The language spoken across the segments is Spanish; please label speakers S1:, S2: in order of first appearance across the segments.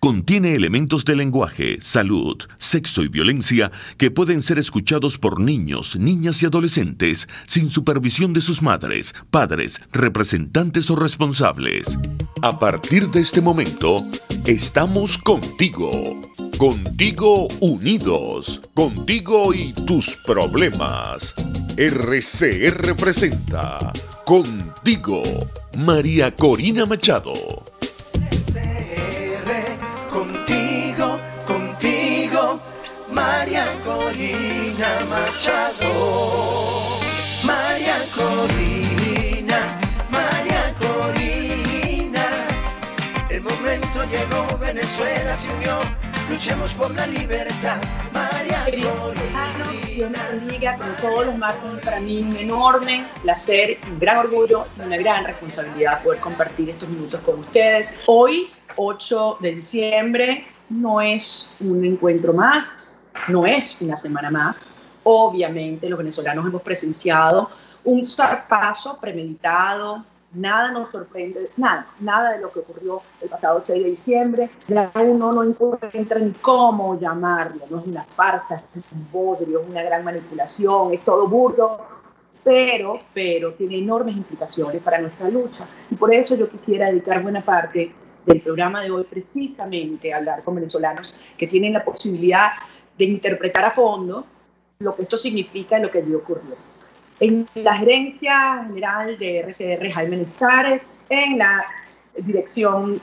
S1: Contiene elementos de lenguaje, salud, sexo y violencia que pueden ser escuchados por niños, niñas y adolescentes sin supervisión de sus madres, padres, representantes o responsables. A partir de este momento, estamos contigo. Contigo unidos. Contigo y tus problemas. RCR presenta Contigo, María Corina Machado.
S2: María Corina Machado, María Corina, María Corina. El momento llegó, Venezuela se unió, luchemos por la libertad, María Corina.
S3: Dios nos bendiga, como todos los martes, para mí un enorme placer, un gran orgullo y una gran responsabilidad poder compartir estos minutos con ustedes. Hoy, 8 de diciembre, no es un encuentro más, no es una semana más. Obviamente los venezolanos hemos presenciado un zarpazo premeditado, nada nos sorprende, nada de lo que ocurrió el pasado 6 de diciembre, ya uno no encuentra ni cómo llamarlo, no es una farsa, es un bodrio, es una gran manipulación, es todo burdo, pero tiene enormes implicaciones para nuestra lucha, y por eso yo quisiera dedicar buena parte del programa de hoy precisamente a hablar con venezolanos que tienen la posibilidad de interpretar a fondo lo que esto significa y lo que allí ocurrió. En la gerencia general de RCR, Jaime Lestares, en la dirección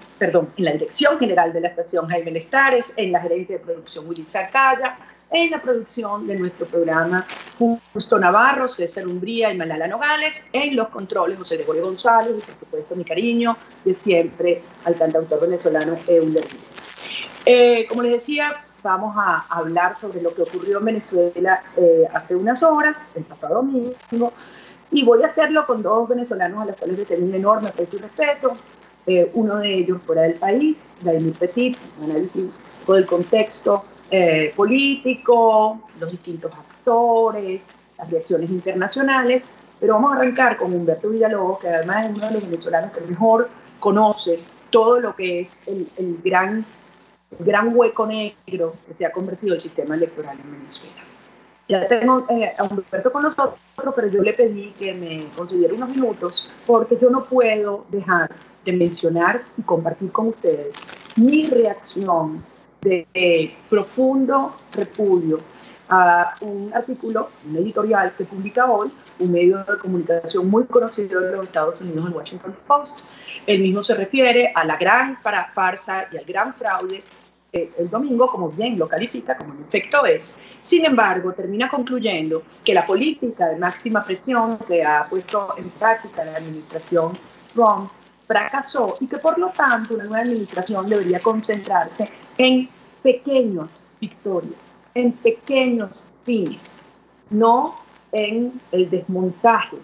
S3: general de la estación, Jaime Lestares, en la gerencia de producción, Willy Zacaya, en la producción de nuestro programa, Justo Navarro, César Umbría y Malala Nogales, en los controles, José Gregorio González, y por supuesto mi cariño de siempre al cantautor venezolano Euler. Como les decía, vamos a hablar sobre lo que ocurrió en Venezuela hace unas horas, el pasado domingo, y voy a hacerlo con dos venezolanos a los cuales les tengo un enorme aprecio y respeto. Uno de ellos fuera del país, Vladimir Petit, un análisis del contexto político, los distintos actores, las reacciones internacionales, pero vamos a arrancar con Humberto Villalobos, que además es uno de los venezolanos que mejor conoce todo lo que es el gran hueco negro que se ha convertido el sistema electoral en Venezuela. Ya tengo a Humberto con nosotros, pero yo le pedí que me concediera unos minutos porque yo no puedo dejar de mencionar y compartir con ustedes mi reacción de profundo repudio a un artículo, un editorial que publica hoy un medio de comunicación muy conocido de los Estados Unidos, el Washington Post. El mismo se refiere a la gran farsa y al gran fraude el domingo, como bien lo califica, como en efecto es. Sin embargo, termina concluyendo que la política de máxima presión que ha puesto en práctica la administración Trump fracasó y que por lo tanto una nueva administración debería concentrarse en pequeñas victorias, en pequeños fines, no en el desmontaje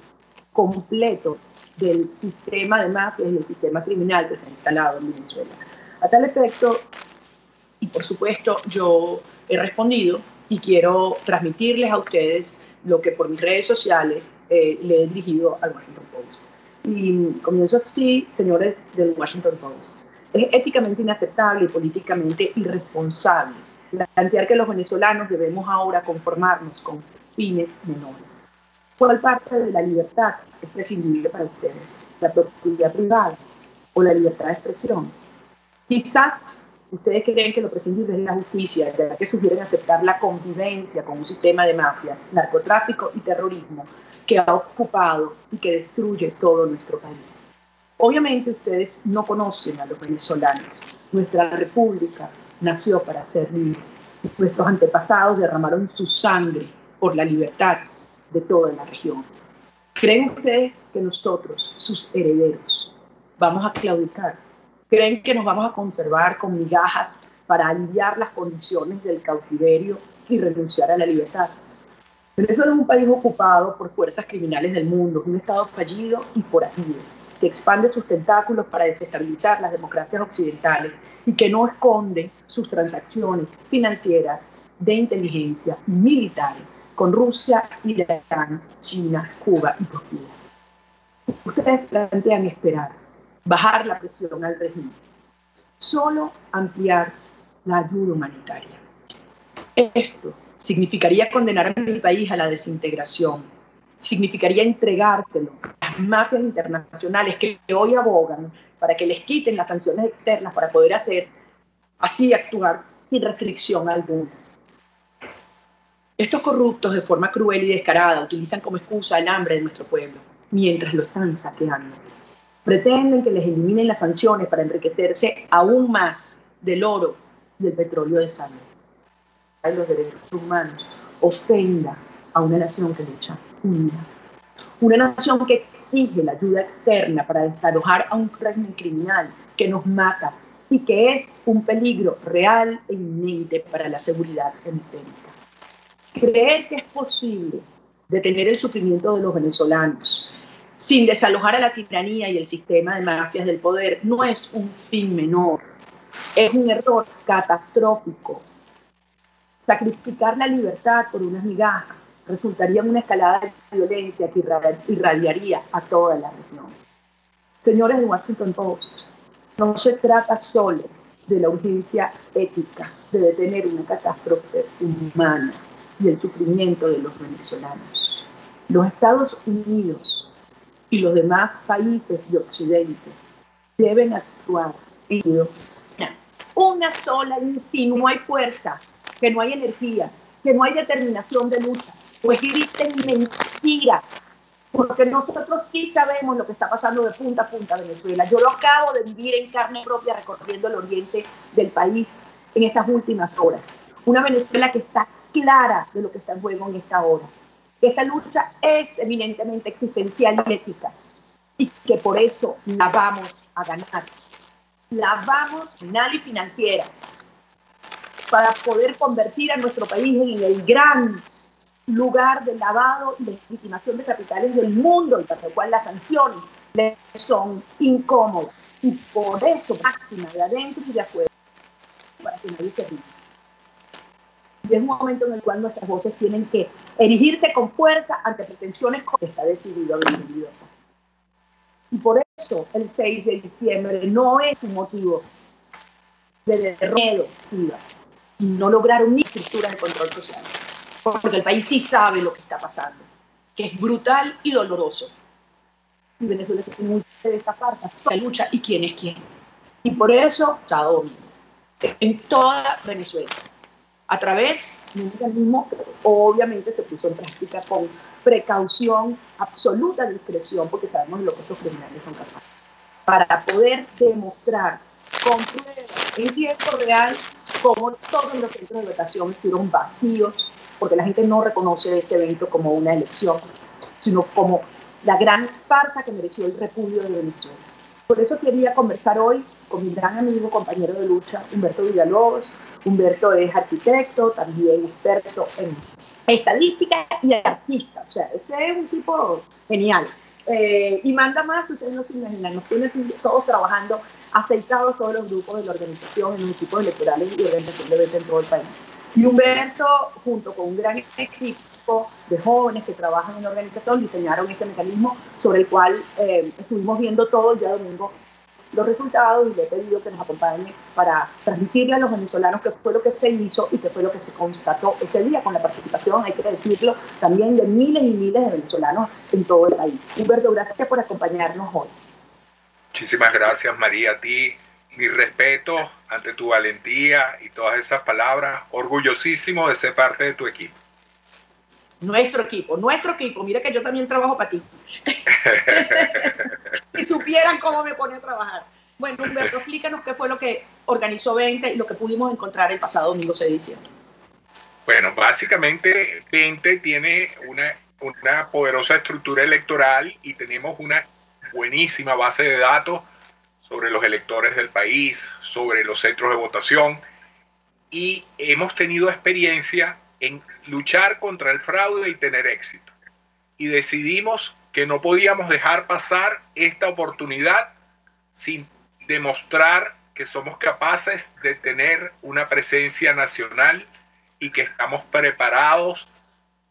S3: completo del sistema de mafias y el sistema criminal que se ha instalado en Venezuela. A tal efecto, y por supuesto yo he respondido y quiero transmitirles a ustedes lo que por mis redes sociales le he dirigido al Washington Post. Y comienzo así, señores del Washington Post. Es éticamente inaceptable y políticamente irresponsable plantear que los venezolanos debemos ahora conformarnos con fines menores. ¿Cuál parte de la libertad es prescindible para ustedes? ¿La propiedad privada o la libertad de expresión? Quizás ustedes creen que lo prescindible es la justicia, ya que sugieren aceptar la convivencia con un sistema de mafias, narcotráfico y terrorismo que ha ocupado y que destruye todo nuestro país. Obviamente ustedes no conocen a los venezolanos. Nuestra república nació para ser libre. Nuestros antepasados derramaron su sangre por la libertad de toda la región. ¿Creen ustedes que nosotros, sus herederos, vamos a claudicar? ¿Creen que nos vamos a conservar con migajas para aliviar las condiciones del cautiverio y renunciar a la libertad? Venezuela es un país ocupado por fuerzas criminales del mundo, un Estado fallido y forajido, que expande sus tentáculos para desestabilizar las democracias occidentales y que no esconde sus transacciones financieras, de inteligencia y militares con Rusia, Irán, China, Cuba y Turquía. Ustedes plantean esperar, bajar la presión al régimen, solo ampliar la ayuda humanitaria. Esto significaría condenar a mi país a la desintegración, significaría entregárselo a las mafias internacionales que hoy abogan para que les quiten las sanciones externas para poder así actuar sin restricción alguna. Estos corruptos, de forma cruel y descarada, utilizan como excusa el hambre de nuestro pueblo, mientras lo están saqueando. Pretenden que les eliminen las sanciones para enriquecerse aún más del oro y del petróleo de sangre. Los derechos humanos ofenda a una nación que lucha unida. Una nación que exige la ayuda externa para desalojar a un régimen criminal que nos mata y que es un peligro real e inminente para la seguridad hemisférica. Creer que es posible detener el sufrimiento de los venezolanos sin desalojar a la tiranía y el sistema de mafias del poder no es un fin menor, es un error catastrófico. Sacrificar la libertad por unas migajas resultaría en una escalada de violencia que irradiaría a toda la región. Señores de Washington Post, no se trata solo de la urgencia ética de detener una catástrofe humana y el sufrimiento de los venezolanos. Los Estados Unidos y los demás países de Occidente deben actuar en una sola, si no hay fuerza, que no hay energía, que no hay determinación de lucha, pues griten mentiras, porque nosotros sí sabemos lo que está pasando de punta a punta en Venezuela. Yo lo acabo de vivir en carne propia recorriendo el oriente del país en estas últimas horas. Una Venezuela que está clara de lo que está en juego en esta hora. Esta lucha es eminentemente existencial y ética y que por eso la vamos a ganar. La vamos final y financiera para poder convertir a nuestro país en el gran lugar de lavado y legitimación de capitales del mundo, y para lo cual las sanciones les son incómodas. Y por eso, máxima de adentro y de afuera, para que nadie se ría. Y es un momento en el cual nuestras voces tienen que erigirse con fuerza ante pretensiones que está decidido a vivir libertad. Y por eso el 6 de diciembre no es un motivo de miedo, y no lograr una estructura de control social. Porque el país sí sabe lo que está pasando, que es brutal y doloroso. Y Venezuela tiene mucha de esta parte, la lucha y quién es quién. Y por eso, sábado domingo, en toda Venezuela, a través de un mecanismo que obviamente se puso en práctica con precaución, absoluta discreción, porque sabemos lo que estos criminales son capaces, para poder demostrar con pruebas en tiempo real cómo todos los centros de votación estuvieron vacíos, porque la gente no reconoce este evento como una elección, sino como la gran farsa que mereció el repudio de Venezuela. Por eso quería conversar hoy con mi gran amigo, compañero de lucha, Humberto Villalobos. Humberto es arquitecto, también experto en estadística y artista. O sea, este es un tipo genial. Y manda más, ustedes no se imaginan, nos tienen todos trabajando aceitados, todos los grupos de la organización, en los equipos electorales y organización de eventos en todo el país. Y Humberto, junto con un gran equipo de jóvenes que trabajan en la organización, diseñaron este mecanismo sobre el cual estuvimos viendo todo el día domingo los resultados, y le he pedido que nos acompañe para transmitirle a los venezolanos qué fue lo que se hizo y qué fue lo que se constató ese día, con la participación, hay que decirlo, también de miles y miles de venezolanos en todo el país. Humberto, gracias por acompañarnos hoy.
S4: Muchísimas gracias, María, a ti. Mi respeto ante tu valentía y todas esas palabras. Orgullosísimo de ser parte de tu equipo.
S3: Nuestro equipo. Mira que yo también trabajo para ti. Si supieran cómo me pone a trabajar. Bueno, Humberto, explícanos qué fue lo que organizó 20 y lo que pudimos encontrar el pasado domingo 6 de diciembre.
S4: Bueno, básicamente 20 tiene una poderosa estructura electoral y tenemos una buenísima base de datos sobre los electores del país, sobre los centros de votación, y hemos tenido experiencia en luchar contra el fraude y tener éxito. Y decidimos que no podíamos dejar pasar esta oportunidad sin demostrar que somos capaces de tener una presencia nacional y que estamos preparados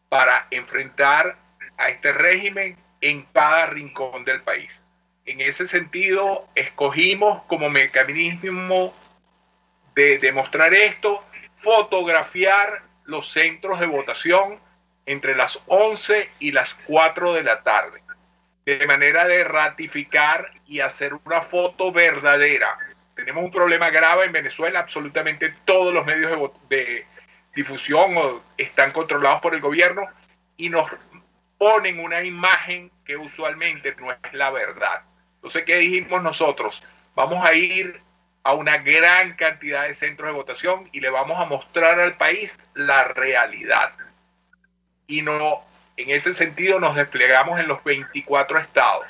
S4: para enfrentar a este régimen en cada rincón del país. En ese sentido, escogimos como mecanismo de demostrar esto, fotografiar los centros de votación entre las 11 y las 4 de la tarde, de manera de ratificar y hacer una foto verdadera. Tenemos un problema grave en Venezuela, absolutamente todos los medios de difusión están controlados por el gobierno y nos ponen una imagen que usualmente no es la verdad. Entonces, ¿qué dijimos nosotros? Vamos a ir a una gran cantidad de centros de votación y le vamos a mostrar al país la realidad. Y no, en ese sentido nos desplegamos en los 24 estados.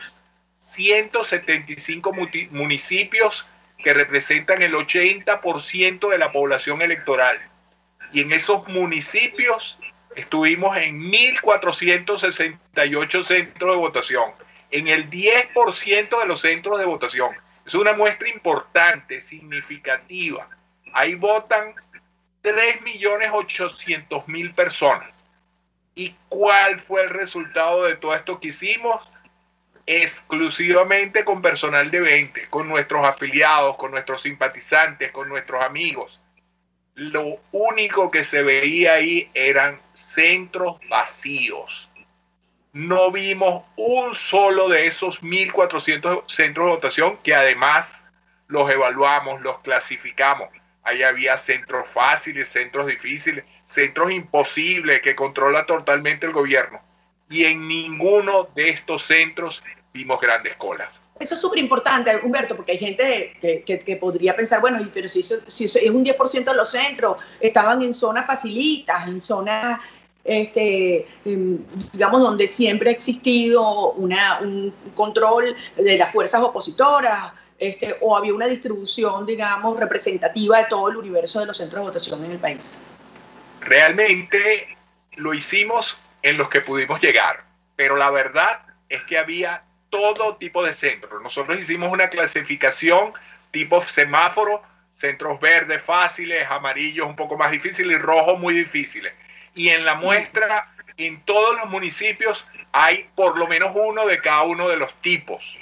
S4: 175 municipios que representan el 80% de la población electoral. Y en esos municipios estuvimos en 1.468 centros de votación, en el 10% de los centros de votación. Es una muestra importante, significativa. Ahí votan 3.800.000 personas. ¿Y cuál fue el resultado de todo esto que hicimos? Exclusivamente con personal de 20, con nuestros afiliados, con nuestros simpatizantes, con nuestros amigos. Lo único que se veía ahí eran centros vacíos. No vimos un solo de esos 1.400 centros de votación, que además los evaluamos, los clasificamos. Ahí había centros fáciles, centros difíciles, centros imposibles que controla totalmente el gobierno. Y en ninguno de estos centros vimos grandes colas.
S3: Eso es súper importante, Humberto, porque hay gente que podría pensar, bueno, pero si es un 10% de los centros, estaban en zonas facilitas, en zonas, digamos, donde siempre ha existido un control de las fuerzas opositoras, o había una distribución, digamos, representativa de todo el universo de los centros de votación en el país.
S4: Realmente lo hicimos en los que pudimos llegar, pero la verdad es que había todo tipo de centros. Nosotros hicimos una clasificación tipo semáforo, centros verdes fáciles, amarillos un poco más difíciles y rojos muy difíciles. Y en la muestra, en todos los municipios hay por lo menos uno de cada uno de los tipos.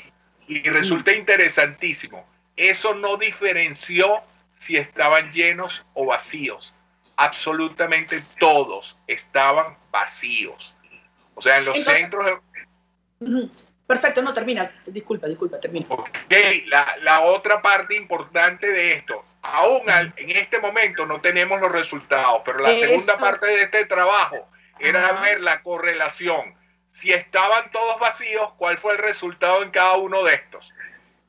S4: Y resulta interesantísimo. Eso no diferenció si estaban llenos o vacíos. Absolutamente todos estaban vacíos. O sea, en los centros...
S3: Perfecto, no, termina. Disculpa, termina.
S4: Ok, la otra parte importante de esto, aún en este momento no tenemos los resultados, pero la segunda parte de este trabajo era ver la correlación. Si estaban todos vacíos, ¿cuál fue el resultado en cada uno de estos?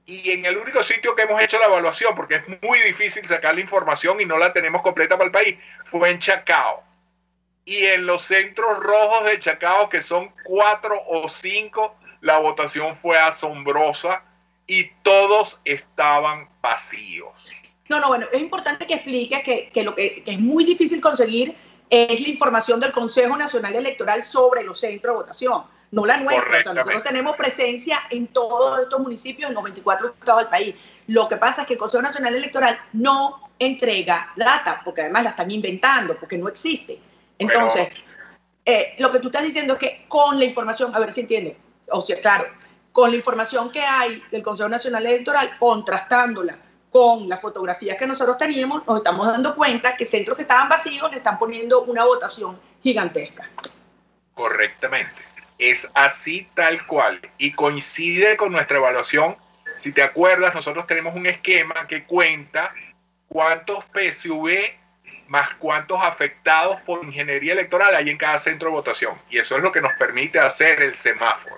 S4: Y en el único sitio que hemos hecho la evaluación, porque es muy difícil sacar la información y no la tenemos completa para el país, fue en Chacao. Y en los centros rojos de Chacao, que son 4 o 5, la votación fue asombrosa y todos estaban vacíos.
S3: No, bueno, es importante que explique que lo que es muy difícil conseguir es la información del Consejo Nacional Electoral sobre los centros de votación, no la nuestra. O sea, nosotros tenemos presencia en todos estos municipios, en los 24 estados del país. Lo que pasa es que el Consejo Nacional Electoral no entrega data, porque además la están inventando, porque no existe. Entonces, lo que tú estás diciendo es que con la información, a ver si entiendo, o sea, claro, con la información que hay del Consejo Nacional Electoral, contrastándola con las fotografías que nosotros teníamos, nos estamos dando cuenta que centros que estaban vacíos le están poniendo una votación gigantesca.
S4: Correctamente. Es así tal cual. Y coincide con nuestra evaluación. Si te acuerdas, nosotros tenemos un esquema que cuenta cuántos PSV más cuántos afectados por ingeniería electoral hay en cada centro de votación. Y eso es lo que nos permite hacer el semáforo.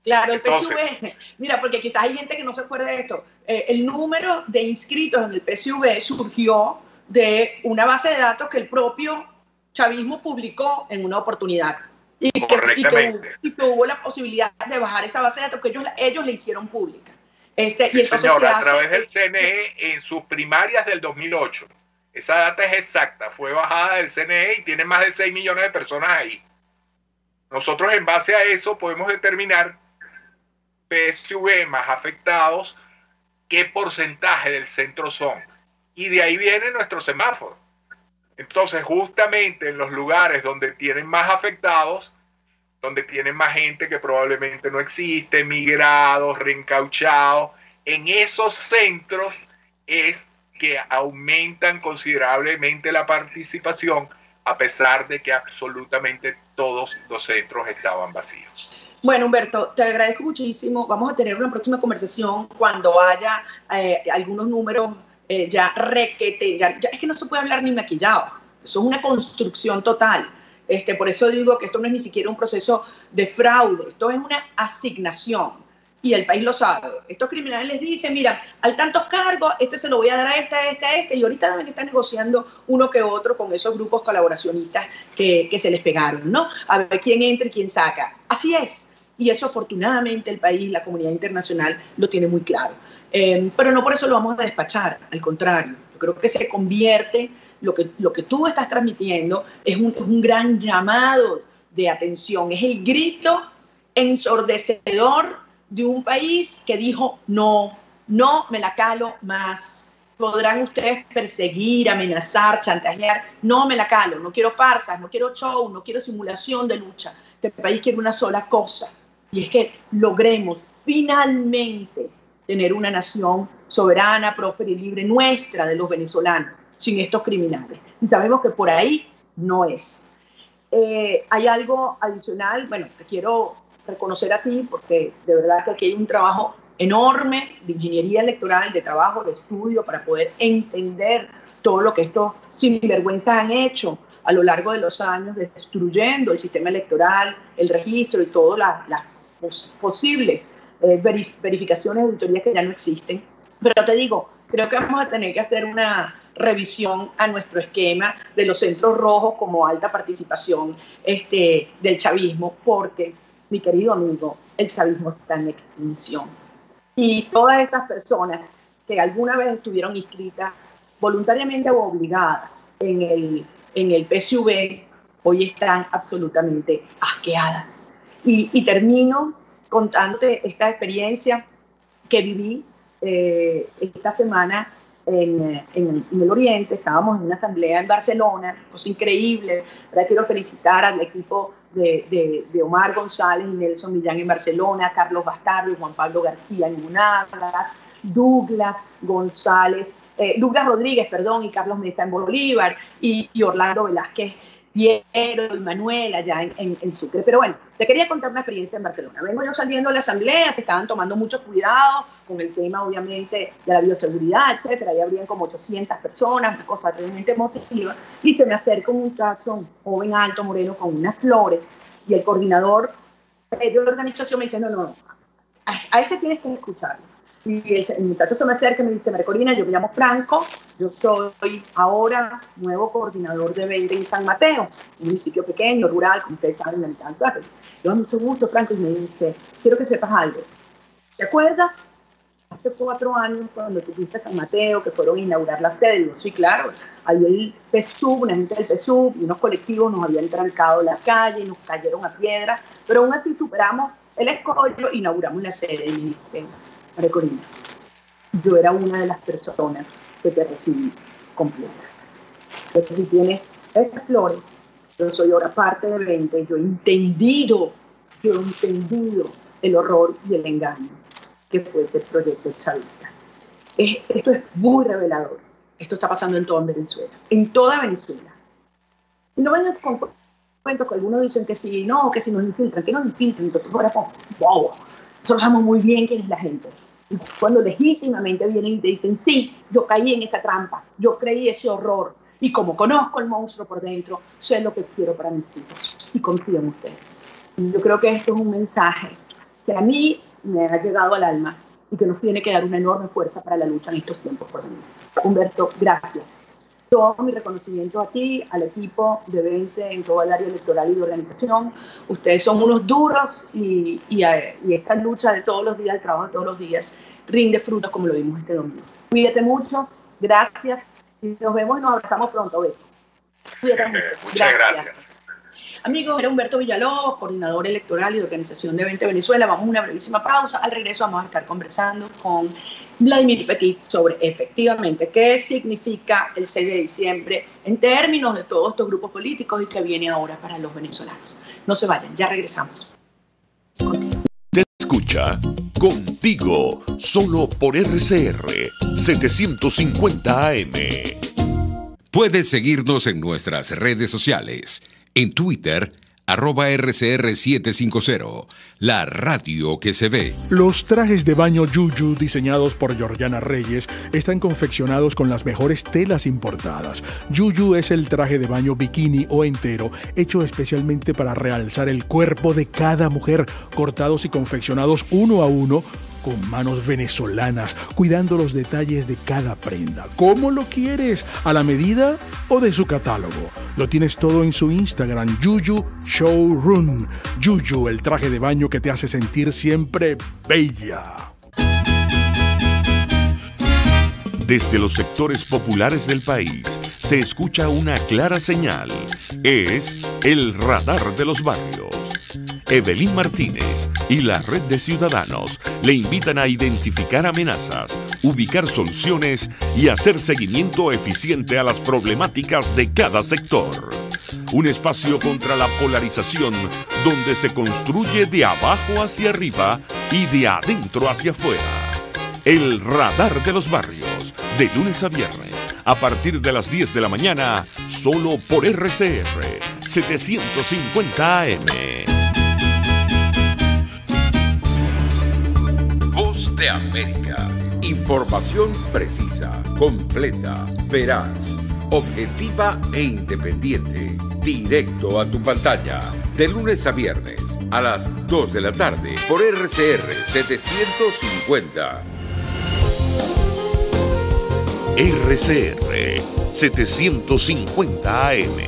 S3: Claro, el PSV, mira, porque quizás hay gente que no se acuerda de esto. El número de inscritos en el PSV surgió de una base de datos que el propio chavismo publicó en una oportunidad. Y que hubo la posibilidad de bajar esa base de datos, que ellos la hicieron pública.
S4: Y entonces señora, a través del CNE en sus primarias del 2008. Esa data es exacta, fue bajada del CNE y tiene más de 6 millones de personas ahí. Nosotros en base a eso podemos determinar PSV más afectados, qué porcentaje del centro son. Y de ahí viene nuestro semáforo. Entonces, justamente en los lugares donde tienen más afectados, donde tienen más gente que probablemente no existe, migrados, reencauchados, en esos centros es que aumentan considerablemente la participación, a pesar de que absolutamente todos los centros estaban vacíos.
S3: Bueno, Humberto, te agradezco muchísimo. Vamos a tener una próxima conversación cuando haya algunos números ya requete. Ya es que no se puede hablar ni maquillado. Eso es una construcción total. Por eso digo que esto no es ni siquiera un proceso de fraude. Esto es una asignación. Y el país lo sabe. Estos criminales les dicen, mira, hay tantos cargos, se lo voy a dar a este, y ahorita deben estar negociando uno que otro con esos grupos colaboracionistas que se les pegaron, ¿no? A ver quién entra y quién saca. Así es. Y eso afortunadamente el país, la comunidad internacional, lo tiene muy claro. Pero no por eso lo vamos a despachar, al contrario. Yo creo que se convierte, lo que tú estás transmitiendo es un gran llamado de atención, es el grito ensordecedor de un país que dijo no me la calo más. Podrán ustedes perseguir, amenazar, chantajear, no me la calo, no quiero farsas, no quiero show, no quiero simulación de lucha. Este país quiere una sola cosa, y es que logremos finalmente tener una nación soberana, próspera y libre, nuestra, de los venezolanos, sin estos criminales. Y sabemos que por ahí no es. Hay algo adicional, bueno, te quiero reconocer a ti, porque de verdad que aquí hay un trabajo enorme de ingeniería electoral, de trabajo, de estudio, para poder entender todo lo que estos sinvergüenzas han hecho a lo largo de los años, destruyendo el sistema electoral, el registro y todas las posibles verificaciones de auditorías que ya no existen. Pero te digo, creo que vamos a tener que hacer una revisión a nuestro esquema de los centros rojos como alta participación del chavismo, porque mi querido amigo, el chavismo está en extinción. Y todas esas personas que alguna vez estuvieron inscritas voluntariamente o obligadas en el PSV, hoy están absolutamente asqueadas. Y termino contándote esta experiencia que viví esta semana en el Oriente. Estábamos en una asamblea en Barcelona, cosa increíble. Ahora quiero felicitar al equipo de Omar González y Nelson Millán en Barcelona, Carlos Bastardo y Juan Pablo García en Monagas, Douglas Rodríguez, y Carlos Mesa en Bolívar, y Orlando Velázquez, Piero y Manuel allá en Sucre. Pero bueno, te quería contar una experiencia en Barcelona. Vengo yo saliendo de la asamblea, que estaban tomando mucho cuidado con el tema, obviamente, de la bioseguridad, etcétera. Ahí habrían como 800 personas, una cosa realmente emotiva. Y se me acerca un muchacho, un joven alto, moreno, con unas flores. Y el coordinador de la organización me dice, no, a este tienes que escucharlo. Y el muchacho se me acerca y me dice, María Corina, yo me llamo Franco, yo soy ahora nuevo coordinador de 20 en San Mateo, un municipio pequeño, rural, como ustedes saben, de Alicante. Yo, mucho gusto, Franco, y me dice, quiero que sepas algo. ¿Te acuerdas? Hace 4 años, cuando tú fuiste a San Mateo, que fueron a inaugurar la sede. Digo, sí, claro, ahí el PSUV, una gente del PSUV y unos colectivos nos habían trancado la calle, nos cayeron a piedra, pero aún así superamos el escollo, inauguramos la sede. Y me dijiste, María Corina, yo era una de las personas que te recibí completa. Entonces, si tienes estas flores, yo soy ahora parte de 20, yo he entendido el horror y el engaño que fue ese proyecto chavista. Esto es muy revelador. Esto está pasando en toda Venezuela. En toda Venezuela. Y no vengan con cuentos que algunos dicen que si no, que si nos infiltran, que nos infiltran. Entonces, ahora, wow, nosotros sabemos muy bien quién es la gente. Y cuando legítimamente vienen y te dicen, sí, yo caí en esa trampa, yo creí ese horror, y como conozco el monstruo por dentro, sé lo que quiero para mis hijos, y confío en ustedes. Y yo creo que esto es un mensaje que a mí me ha llegado al alma y que nos tiene que dar una enorme fuerza para la lucha en estos tiempos por venir. Humberto, gracias. Todo mi reconocimiento a ti, al equipo de 20 en todo el área electoral y de organización. Ustedes son unos duros y esta lucha de todos los días, el trabajo de todos los días, rinde frutos como lo vimos este domingo. Cuídate mucho, gracias y nos vemos y nos abrazamos pronto. Beso. Cuídate mucho.
S4: Muchas gracias.
S3: Amigos, era Humberto Villalobos, coordinador electoral y de organización de 20 Venezuela. Vamos a una brevísima pausa. Al regreso vamos a estar conversando con Vladimir Petit sobre efectivamente qué significa el 6 de diciembre en términos de todos estos grupos políticos y qué viene ahora para los venezolanos. No se vayan, ya regresamos. Contigo.
S1: escucha Contigo, solo por RCR 750 AM.
S5: Puedes seguirnos en nuestras redes sociales. En Twitter, @RCR750, la radio que se ve.
S6: Los trajes de baño Yuyu, diseñados por Georgiana Reyes, están confeccionados con las mejores telas importadas. Yuyu es el traje de baño bikini o entero, hecho especialmente para realzar el cuerpo de cada mujer, cortados y confeccionados uno a uno, con manos venezolanas, cuidando los detalles de cada prenda. ¿Cómo lo quieres? ¿A la medida o de su catálogo? Lo tienes todo en su Instagram, Yuyu Showroom. Yuyu, el traje de baño que te hace sentir siempre bella.
S1: Desde los sectores populares del país se escucha una clara señal. Es el radar de los barrios. Evelyn Martínez y la Red de Ciudadanos le invitan a identificar amenazas, ubicar soluciones y hacer seguimiento eficiente a las problemáticas de cada sector. Un espacio contra la polarización donde se construye de abajo hacia arriba y de adentro hacia afuera. El radar de los barrios, de lunes a viernes, a partir de las 10 de la mañana, solo por RCR 750 AM.
S5: Voz de América. Información precisa, completa, veraz, objetiva e independiente. Directo a tu pantalla. De lunes a viernes, a las 2 de la tarde, por RCR 750.
S1: RCR 750 AM,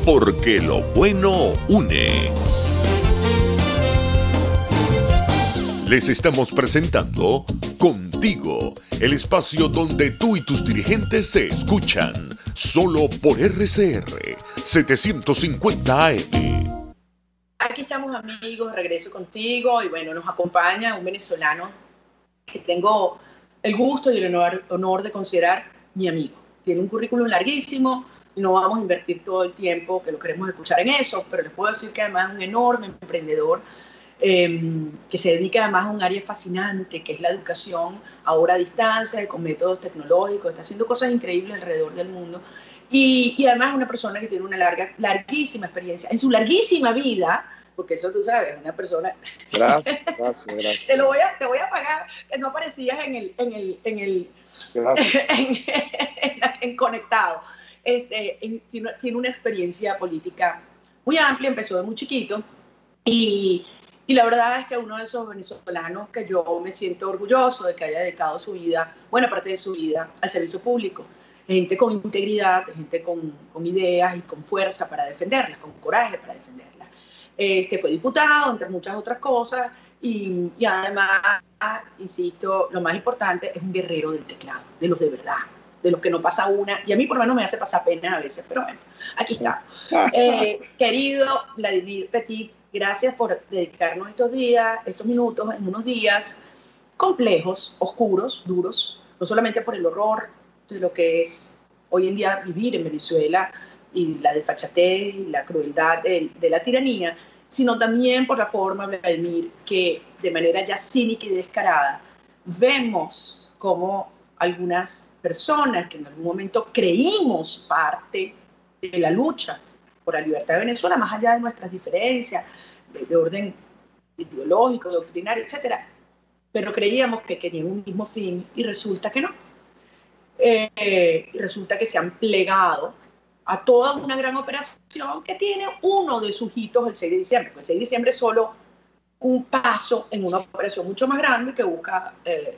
S1: porque lo bueno une. Les estamos presentando Contigo, el espacio donde tú y tus dirigentes se escuchan, solo por RCR 750 AM.
S3: Aquí estamos, amigos, regreso contigo y bueno, nos acompaña un venezolano que tengo el gusto y el honor de considerar mi amigo. Tiene un currículum larguísimo y no vamos a invertir todo el tiempo que lo queremos escuchar en eso, pero les puedo decir que además es un enorme emprendedor que se dedica además a un área fascinante que es la educación ahora a distancia, con métodos tecnológicos, está haciendo cosas increíbles alrededor del mundo y además es una persona que tiene una larguísima experiencia en su larguísima vida, porque eso tú sabes, una persona... Gracias. Te voy a pagar, que no aparecías en conectado. Tiene una experiencia política muy amplia, empezó de muy chiquito y la verdad es que uno de esos venezolanos que yo me siento orgulloso de que haya dedicado su vida, buena parte de su vida, al servicio público. Gente con integridad, gente con ideas y con fuerza para defenderlas, con coraje para defenderlas. Fue diputado, entre muchas otras cosas, y además, insisto, lo más importante es un guerrero del teclado, de los de verdad, de los que no pasa una, y a mí por lo menos me hace pasar pena a veces, pero bueno, aquí está. Querido Vladimir Petit, gracias por dedicarnos estos días, estos minutos, en unos días complejos, oscuros, duros, no solamente por el horror de lo que es hoy en día vivir en Venezuela y la desfachatez y la crueldad de la tiranía, sino también por la forma, Vladimir, que de manera ya cínica y descarada vemos como algunas personas que en algún momento creímos parte de la lucha por la libertad de Venezuela, más allá de nuestras diferencias de orden ideológico, doctrinario, etcétera, pero creíamos que tenían un mismo fin y resulta que no. Y resulta que se han plegado a toda una gran operación que tiene uno de sus hitos el 6 de diciembre. Porque el 6 de diciembre es solo un paso en una operación mucho más grande que busca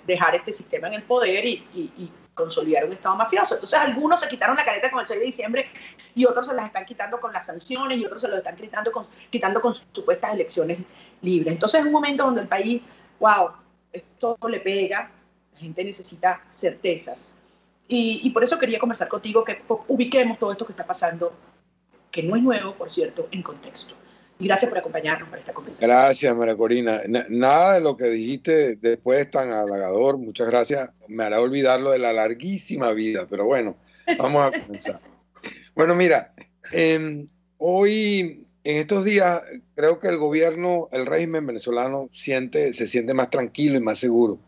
S3: dejar este sistema en el poder y consolidar un Estado mafioso. Entonces algunos se quitaron la careta con el 6 de diciembre y otros se las están quitando con las sanciones y otros se lo están quitando con supuestas elecciones libres. Entonces es un momento donde el país, wow, esto le pega, la gente necesita certezas. Y por eso quería conversar contigo, que ubiquemos todo esto que está pasando, que no es nuevo, por cierto, en contexto. Y gracias por acompañarnos para esta conversación.
S7: Gracias, María Corina. Nada de lo que dijiste después es tan halagador. Muchas gracias. Me hará olvidar lo de la larguísima vida, pero bueno, vamos a comenzar. Bueno, mira, hoy en estos días creo que el gobierno, el régimen venezolano se siente más tranquilo y más seguro.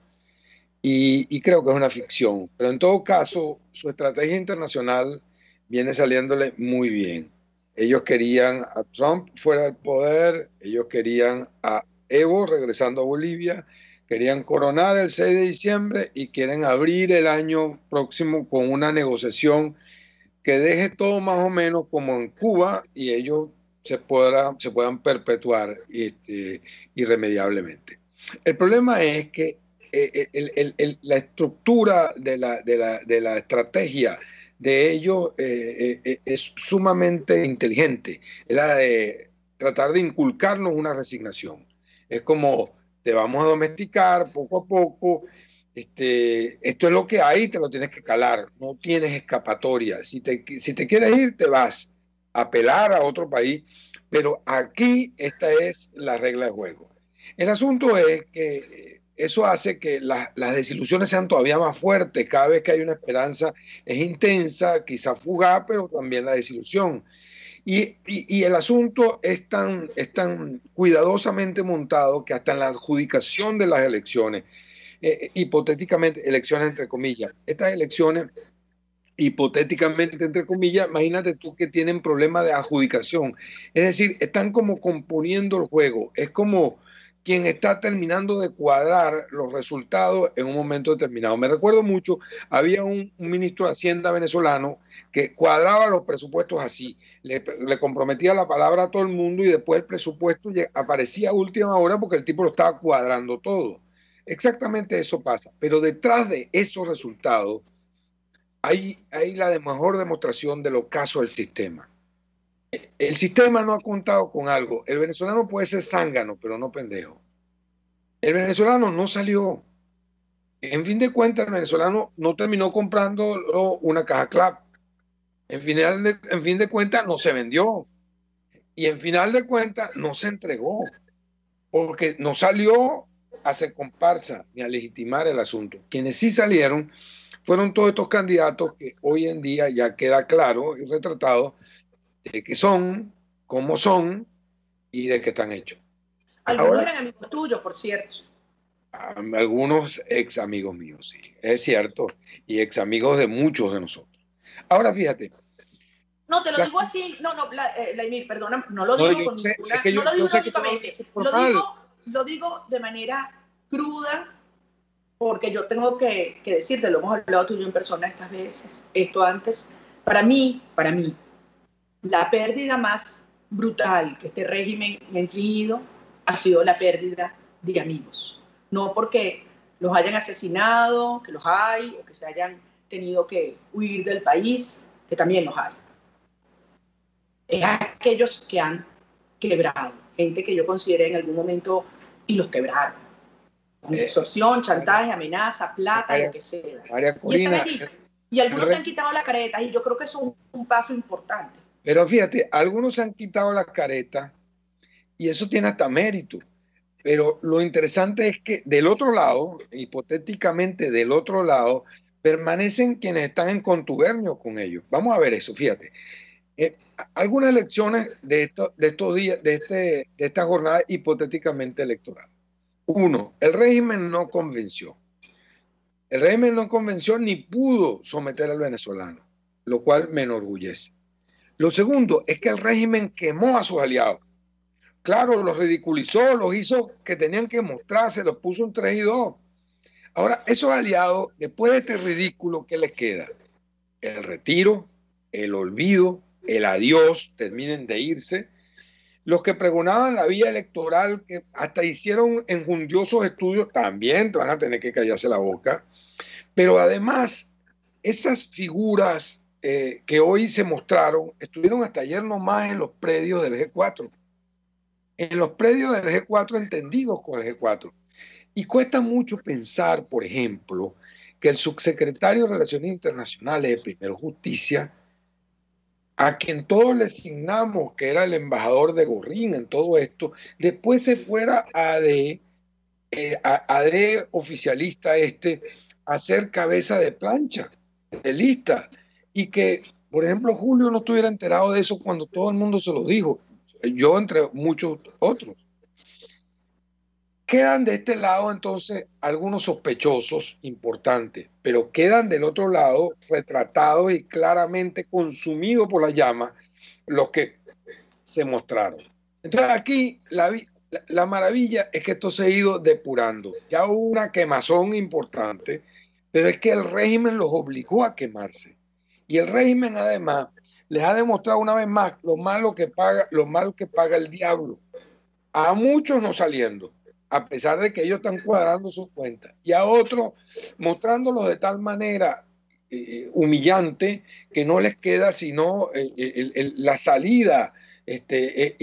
S7: Y creo que es una ficción. Pero en todo caso, su estrategia internacional viene saliéndole muy bien. Ellos querían a Trump fuera del poder, ellos querían a Evo regresando a Bolivia, querían coronar el 6 de diciembre y quieren abrir el año próximo con una negociación que deje todo más o menos como en Cuba y ellos se puedan perpetuar irremediablemente. El problema es que la estructura de la estrategia de ellos es sumamente inteligente. Es la de tratar de inculcarnos una resignación. Es como te vamos a domesticar poco a poco. Esto es lo que hay, te lo tienes que calar. No tienes escapatoria. Si te quieres ir, te vas a apelar a otro país. Pero aquí esta es la regla de juego. El asunto es que eso hace que las desilusiones sean todavía más fuertes. Cada vez que hay una esperanza es intensa, quizá fugaz, pero también la desilusión. Y el asunto es tan cuidadosamente montado que hasta en la adjudicación de las elecciones, hipotéticamente, elecciones entre comillas, estas elecciones hipotéticamente entre comillas, imagínate tú que tienen problemas de adjudicación. Es decir, están como componiendo el juego. Es como quien está terminando de cuadrar los resultados en un momento determinado. Me recuerdo mucho, había un ministro de Hacienda venezolano que cuadraba los presupuestos así, le comprometía la palabra a todo el mundo y después el presupuesto aparecía a última hora porque el tipo lo estaba cuadrando todo. Exactamente eso pasa, pero detrás de esos resultados hay la mejor demostración del ocaso del sistema. El sistema no ha contado con algo. El venezolano puede ser zángano, pero no pendejo. El venezolano no salió. En fin de cuentas, el venezolano no terminó comprando una caja clap. En fin de cuentas, no se vendió. Y en final de cuentas, no se entregó. Porque no salió a hacer comparsa ni a legitimar el asunto. Quienes sí salieron fueron todos estos candidatos que hoy en día ya queda claro y retratado de qué son, cómo son y de qué están hechos.
S3: Algunos eran amigos tuyos, por cierto.
S7: Algunos ex amigos míos, sí, es cierto, y ex amigos de muchos de nosotros. Ahora fíjate.
S3: No, te lo digo así, Vladimir, perdona, no lo digo con ninguna, no lo digo lógicamente, lo digo de manera cruda, porque yo tengo que decirte, lo hemos hablado tú y yo en persona estas veces, esto antes, para mí, la pérdida más brutal que este régimen me ha infligido ha sido la pérdida de amigos. No porque los hayan asesinado, que los hay, o que se hayan tenido que huir del país, que también los hay. Es aquellos que han quebrado, gente que yo consideré en algún momento y los quebraron. Con extorsión, chantaje, amenaza, plata, lo que sea. Y algunos se han quitado la careta y yo creo que eso es un paso importante.
S7: Pero fíjate, algunos se han quitado la careta y eso tiene hasta mérito. Pero lo interesante es que del otro lado, hipotéticamente del otro lado, permanecen quienes están en contubernio con ellos. Vamos a ver eso, fíjate. Algunas elecciones de estos días, de esta jornada hipotéticamente electoral. Uno, el régimen no convenció. El régimen no convenció ni pudo someter al venezolano, lo cual me enorgullece. Lo segundo es que el régimen quemó a sus aliados. Claro, los ridiculizó, los hizo que tenían que mostrarse, los puso en 3 y 2. Ahora, esos aliados, después de este ridículo, ¿qué les queda? El retiro, el olvido, el adiós, terminen de irse. Los que pregonaban la vía electoral, que hasta hicieron enjundiosos estudios, también van a tener que callarse la boca. Pero además, esas figuras que hoy se mostraron, estuvieron hasta ayer nomás en los predios del G4. En los predios del G4 entendidos con el G4. Y cuesta mucho pensar, por ejemplo, que el subsecretario de Relaciones Internacionales de Primero Justicia, a quien todos le asignamos que era el embajador de Gorrín en todo esto, después se fuera a oficialista a ser cabeza de plancha, de lista, y que, por ejemplo, Julio no estuviera enterado de eso cuando todo el mundo se lo dijo. yo entre muchos otros. Quedan de este lado entonces algunos sospechosos importantes, pero quedan del otro lado retratados y claramente consumidos por la llama los que se mostraron. Entonces aquí la maravilla es que esto se ha ido depurando. Ya hubo una quemazón importante, pero es que el régimen los obligó a quemarse. Y el régimen además les ha demostrado una vez más lo malo que paga el diablo. A muchos no saliendo, a pesar de que ellos están cuadrando sus cuentas, y a otros mostrándolos de tal manera humillante que no les queda sino la salida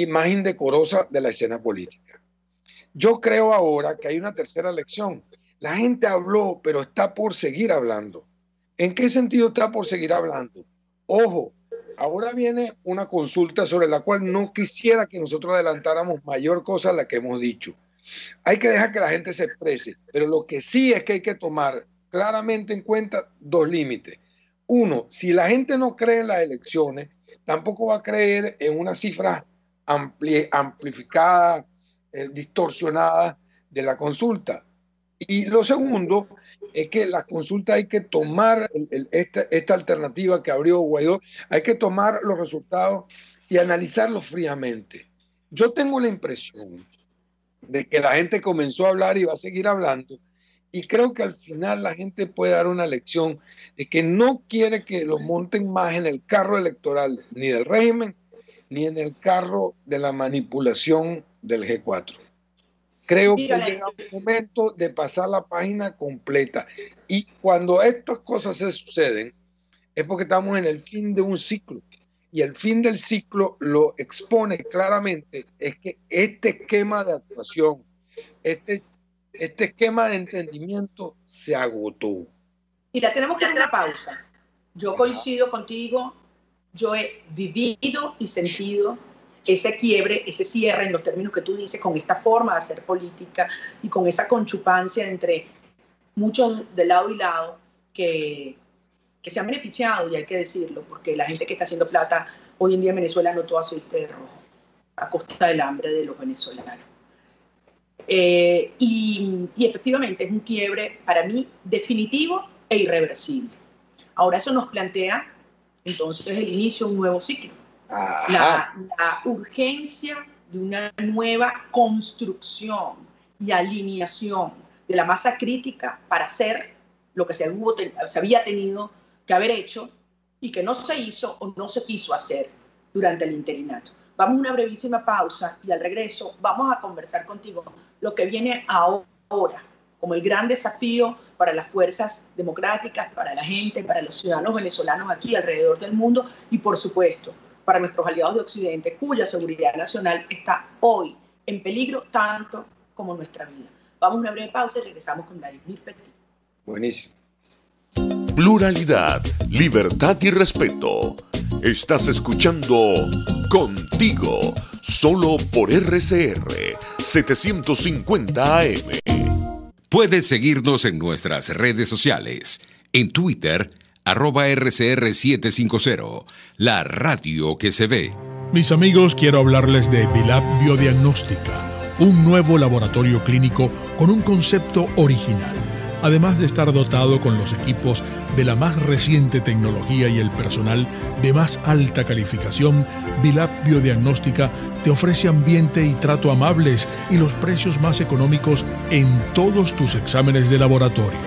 S7: más indecorosa de la escena política. Yo creo ahora que hay una tercera lección. La gente habló, pero está por seguir hablando. ¿En qué sentido está por seguir hablando? Ojo, ahora viene una consulta sobre la cual no quisiera que nosotros adelantáramos mayor cosa a la que hemos dicho. Hay que dejar que la gente se exprese, pero lo que sí es que hay que tomar claramente en cuenta dos límites. Uno, si la gente no cree en las elecciones, tampoco va a creer en una cifra amplificada, distorsionada de la consulta. Y lo segundo es que la consulta hay que tomar esta alternativa que abrió Guaidó, hay que tomar los resultados y analizarlos fríamente. Yo tengo la impresión de que la gente comenzó a hablar y va a seguir hablando, y creo que al final la gente puede dar una lección de que no quiere que lo monten más en el carro electoral ni del régimen ni en el carro de la manipulación del G4. Creo que llega un momento de pasar la página completa, y cuando estas cosas se suceden es porque estamos en el fin de un ciclo, y el fin del ciclo lo expone claramente, es que este esquema de actuación, este esquema de entendimiento se agotó.
S3: Mira, tenemos que dar una pausa. Yo coincido contigo, yo he vivido y sentido ese quiebre, ese cierre en los términos que tú dices, con esta forma de hacer política y con esa conchupancia entre muchos de lado y lado que se han beneficiado, y hay que decirlo, porque la gente que está haciendo plata hoy en día en Venezuela no todo se viste de rojo, a costa del hambre de los venezolanos. Y efectivamente es un quiebre para mí definitivo e irreversible. Ahora eso nos plantea entonces el inicio de un nuevo ciclo. La urgencia de una nueva construcción y alineación de la masa crítica para hacer lo que se había tenido que haber hecho y que no se hizo o no se quiso hacer durante el interinato. Vamos a una brevísima pausa y al regreso vamos a conversar contigo lo que viene ahora como el gran desafío para las fuerzas democráticas, para la gente, para los ciudadanos venezolanos aquí alrededor del mundo y, por supuesto, para nuestros aliados de Occidente, cuya seguridad nacional está hoy en peligro tanto como nuestra vida. Vamos a una breve pausa y regresamos con Vladimir Petit.
S7: Buenísimo.
S1: Pluralidad, libertad y respeto. Estás escuchando Contigo, solo por RCR 750 AM.
S5: Puedes seguirnos en nuestras redes sociales. En Twitter, @RCR750, la radio que se ve.
S6: Mis amigos, quiero hablarles de Vilap Biodiagnóstica, un nuevo laboratorio clínico con un concepto original. Además de estar dotado con los equipos de la más reciente tecnología y el personal de más alta calificación, Vilap Biodiagnóstica te ofrece ambiente y trato amables y los precios más económicos en todos tus exámenes de laboratorio.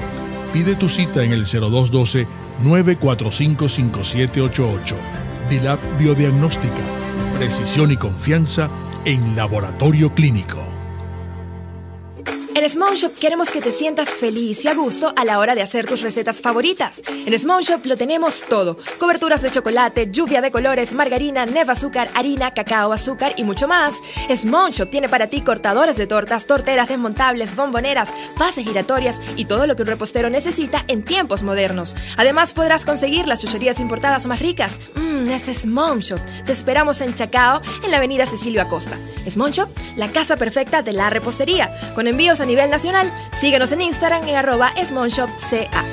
S6: Pide tu cita en el 0212-945-5788. Vilap Biodiagnóstica, precisión y confianza en laboratorio clínico.
S8: En Small Shop queremos que te sientas feliz y a gusto a la hora de hacer tus recetas favoritas. En Small Shop lo tenemos todo. Coberturas de chocolate, lluvia de colores, margarina, neva azúcar, harina, cacao, azúcar y mucho más. Small Shop tiene para ti cortadores de tortas, torteras desmontables, bomboneras, bases giratorias y todo lo que un repostero necesita en tiempos modernos. Además podrás conseguir las chucherías importadas más ricas. Es Small Shop. Te esperamos en Chacao, en la avenida Cecilio Acosta. Small Shop, la casa perfecta de la repostería. Con envíos a nivel nacional, síguenos en Instagram en @smallshopca.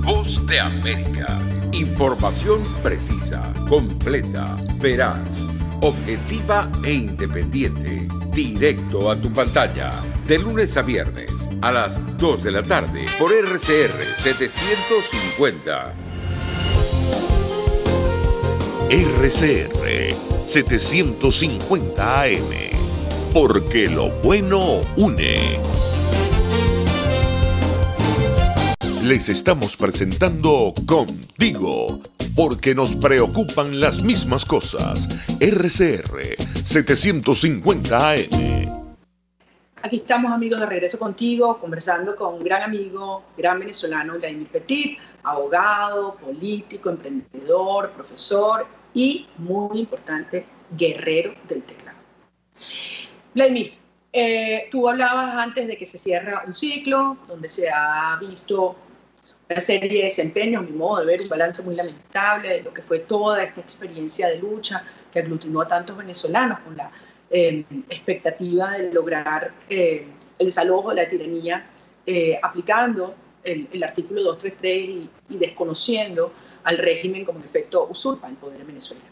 S5: Voz de América. Información precisa, completa, veraz, objetiva e independiente. Directo a tu pantalla. De lunes a viernes a las 2 de la tarde por RCR 750.
S1: RCR 750 AM. Porque lo bueno une. Les estamos presentando Contigo, porque nos preocupan las mismas cosas. RCR 750 AM.
S3: Aquí estamos, amigos, de regreso contigo, conversando con un gran amigo, gran venezolano, Vladimir Petit, abogado, político, emprendedor, profesor y, muy importante, guerrero del teclado. Vladimir, tú hablabas antes de que se cierra un ciclo donde se ha visto una serie de desempeños, a mi modo de ver, un balance muy lamentable de lo que fue toda esta experiencia de lucha que aglutinó a tantos venezolanos con la expectativa de lograr el desalojo de la tiranía, aplicando el artículo 233 y desconociendo al régimen como en efecto usurpa el poder en Venezuela.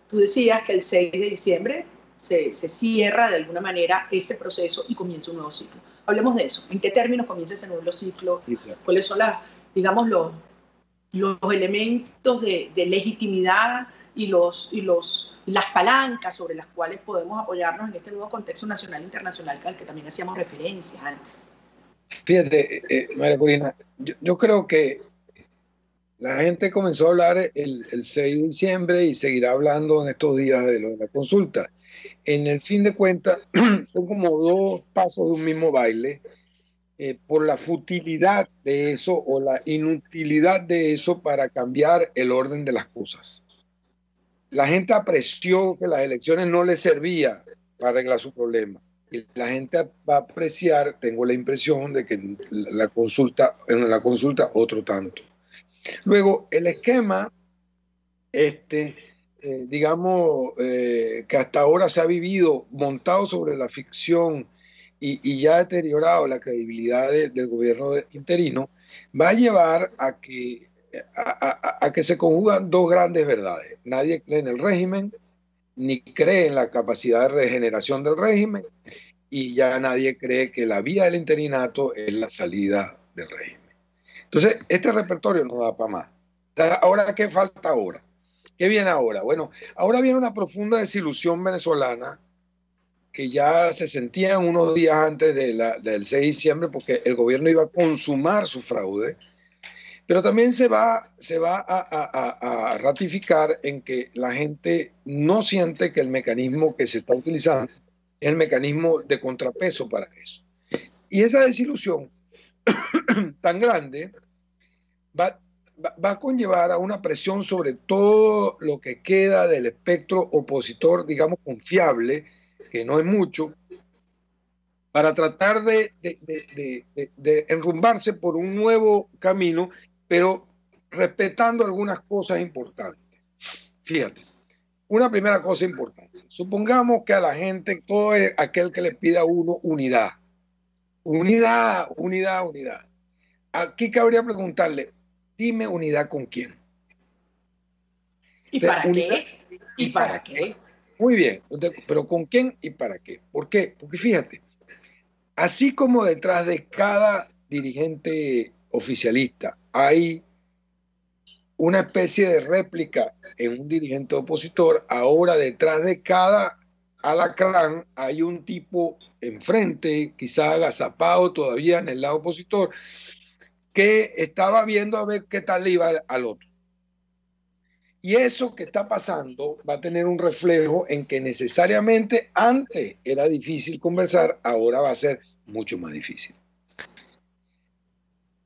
S3: Tú decías que el 6 de diciembre se cierra de alguna manera ese proceso y comienza un nuevo ciclo. Hablemos de eso. ¿En qué términos comienza ese nuevo ciclo? ¿Cuáles son los elementos de legitimidad y las palancas sobre las cuales podemos apoyarnos en este nuevo contexto nacional e internacional al que también hacíamos referencia antes?
S7: Fíjate, María Corina, yo creo que la gente comenzó a hablar el 6 de diciembre y seguirá hablando en estos días de lo de la consulta. En el fin de cuentas, son como dos pasos de un mismo baile, por la futilidad de eso o la inutilidad de eso para cambiar el orden de las cosas. La gente apreció que las elecciones no les servían para arreglar su problema. Y la gente va a apreciar, tengo la impresión, de que en la consulta otro tanto. Luego, el esquema, digamos, que hasta ahora se ha vivido montado sobre la ficción y ya ha deteriorado la credibilidad del gobierno interino, va a llevar a que se conjugan dos grandes verdades. Nadie cree en el régimen, ni cree en la capacidad de regeneración del régimen, y ya nadie cree que la vía del interinato es la salida del régimen. Entonces, este repertorio no da para más. Ahora, ¿qué falta ahora? ¿Qué viene ahora? Bueno, ahora viene una profunda desilusión venezolana que ya se sentía unos días antes del 6 de diciembre porque el gobierno iba a consumar su fraude, pero también se va a ratificar en que la gente no siente que el mecanismo que se está utilizando es el mecanismo de contrapeso para eso. Y esa desilusión tan grande va a conllevar a una presión sobre todo lo que queda del espectro opositor, digamos, confiable, que no es mucho, para tratar de enrumbarse por un nuevo camino, pero respetando algunas cosas importantes. Fíjate, una primera cosa importante. Supongamos que a la gente, todo es aquel que le pida a uno unidad. Unidad. Aquí cabría preguntarle, dime unidad con quién.
S3: ¿Y para qué? ¿Y para qué?
S7: Muy bien, pero ¿con quién y para qué? ¿Por qué? Porque fíjate, así como detrás de cada dirigente oficialista hay una especie de réplica en un dirigente opositor, ahora detrás de cada alacrán hay un tipo enfrente, quizá agazapado todavía en el lado opositor, que estaba viendo a ver qué tal le iba al otro. Y eso que está pasando va a tener un reflejo en que necesariamente antes era difícil conversar, ahora va a ser mucho más difícil.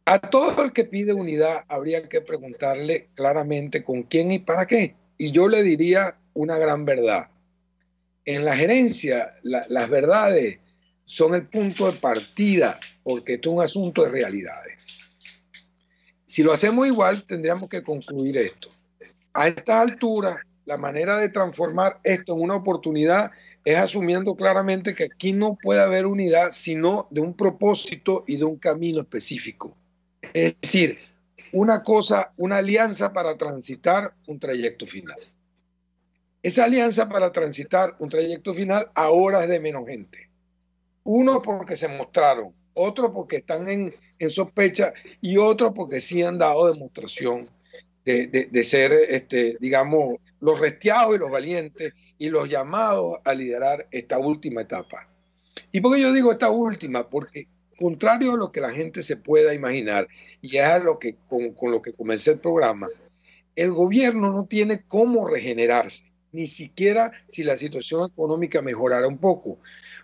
S7: A todo el que pide unidad habría que preguntarle claramente con quién y para qué. Y yo le diría una gran verdad. En la gerencia, las verdades son el punto de partida, porque esto es un asunto de realidades. Si lo hacemos igual, tendríamos que concluir esto. A esta altura, la manera de transformar esto en una oportunidad es asumiendo claramente que aquí no puede haber unidad, sino de un propósito y de un camino específico. Es decir, una cosa, una alianza para transitar un trayecto final. Esa alianza para transitar un trayecto final ahora es de menos gente. Uno porque se mostraron, otro porque están en sospecha y otro porque sí han dado demostración de ser, digamos, los restiados y los valientes y los llamados a liderar esta última etapa. ¿Y por qué yo digo esta última? Porque contrario a lo que la gente se pueda imaginar, y es lo que, con lo que comencé el programa, el gobierno no tiene cómo regenerarse, ni siquiera si la situación económica mejorara un poco,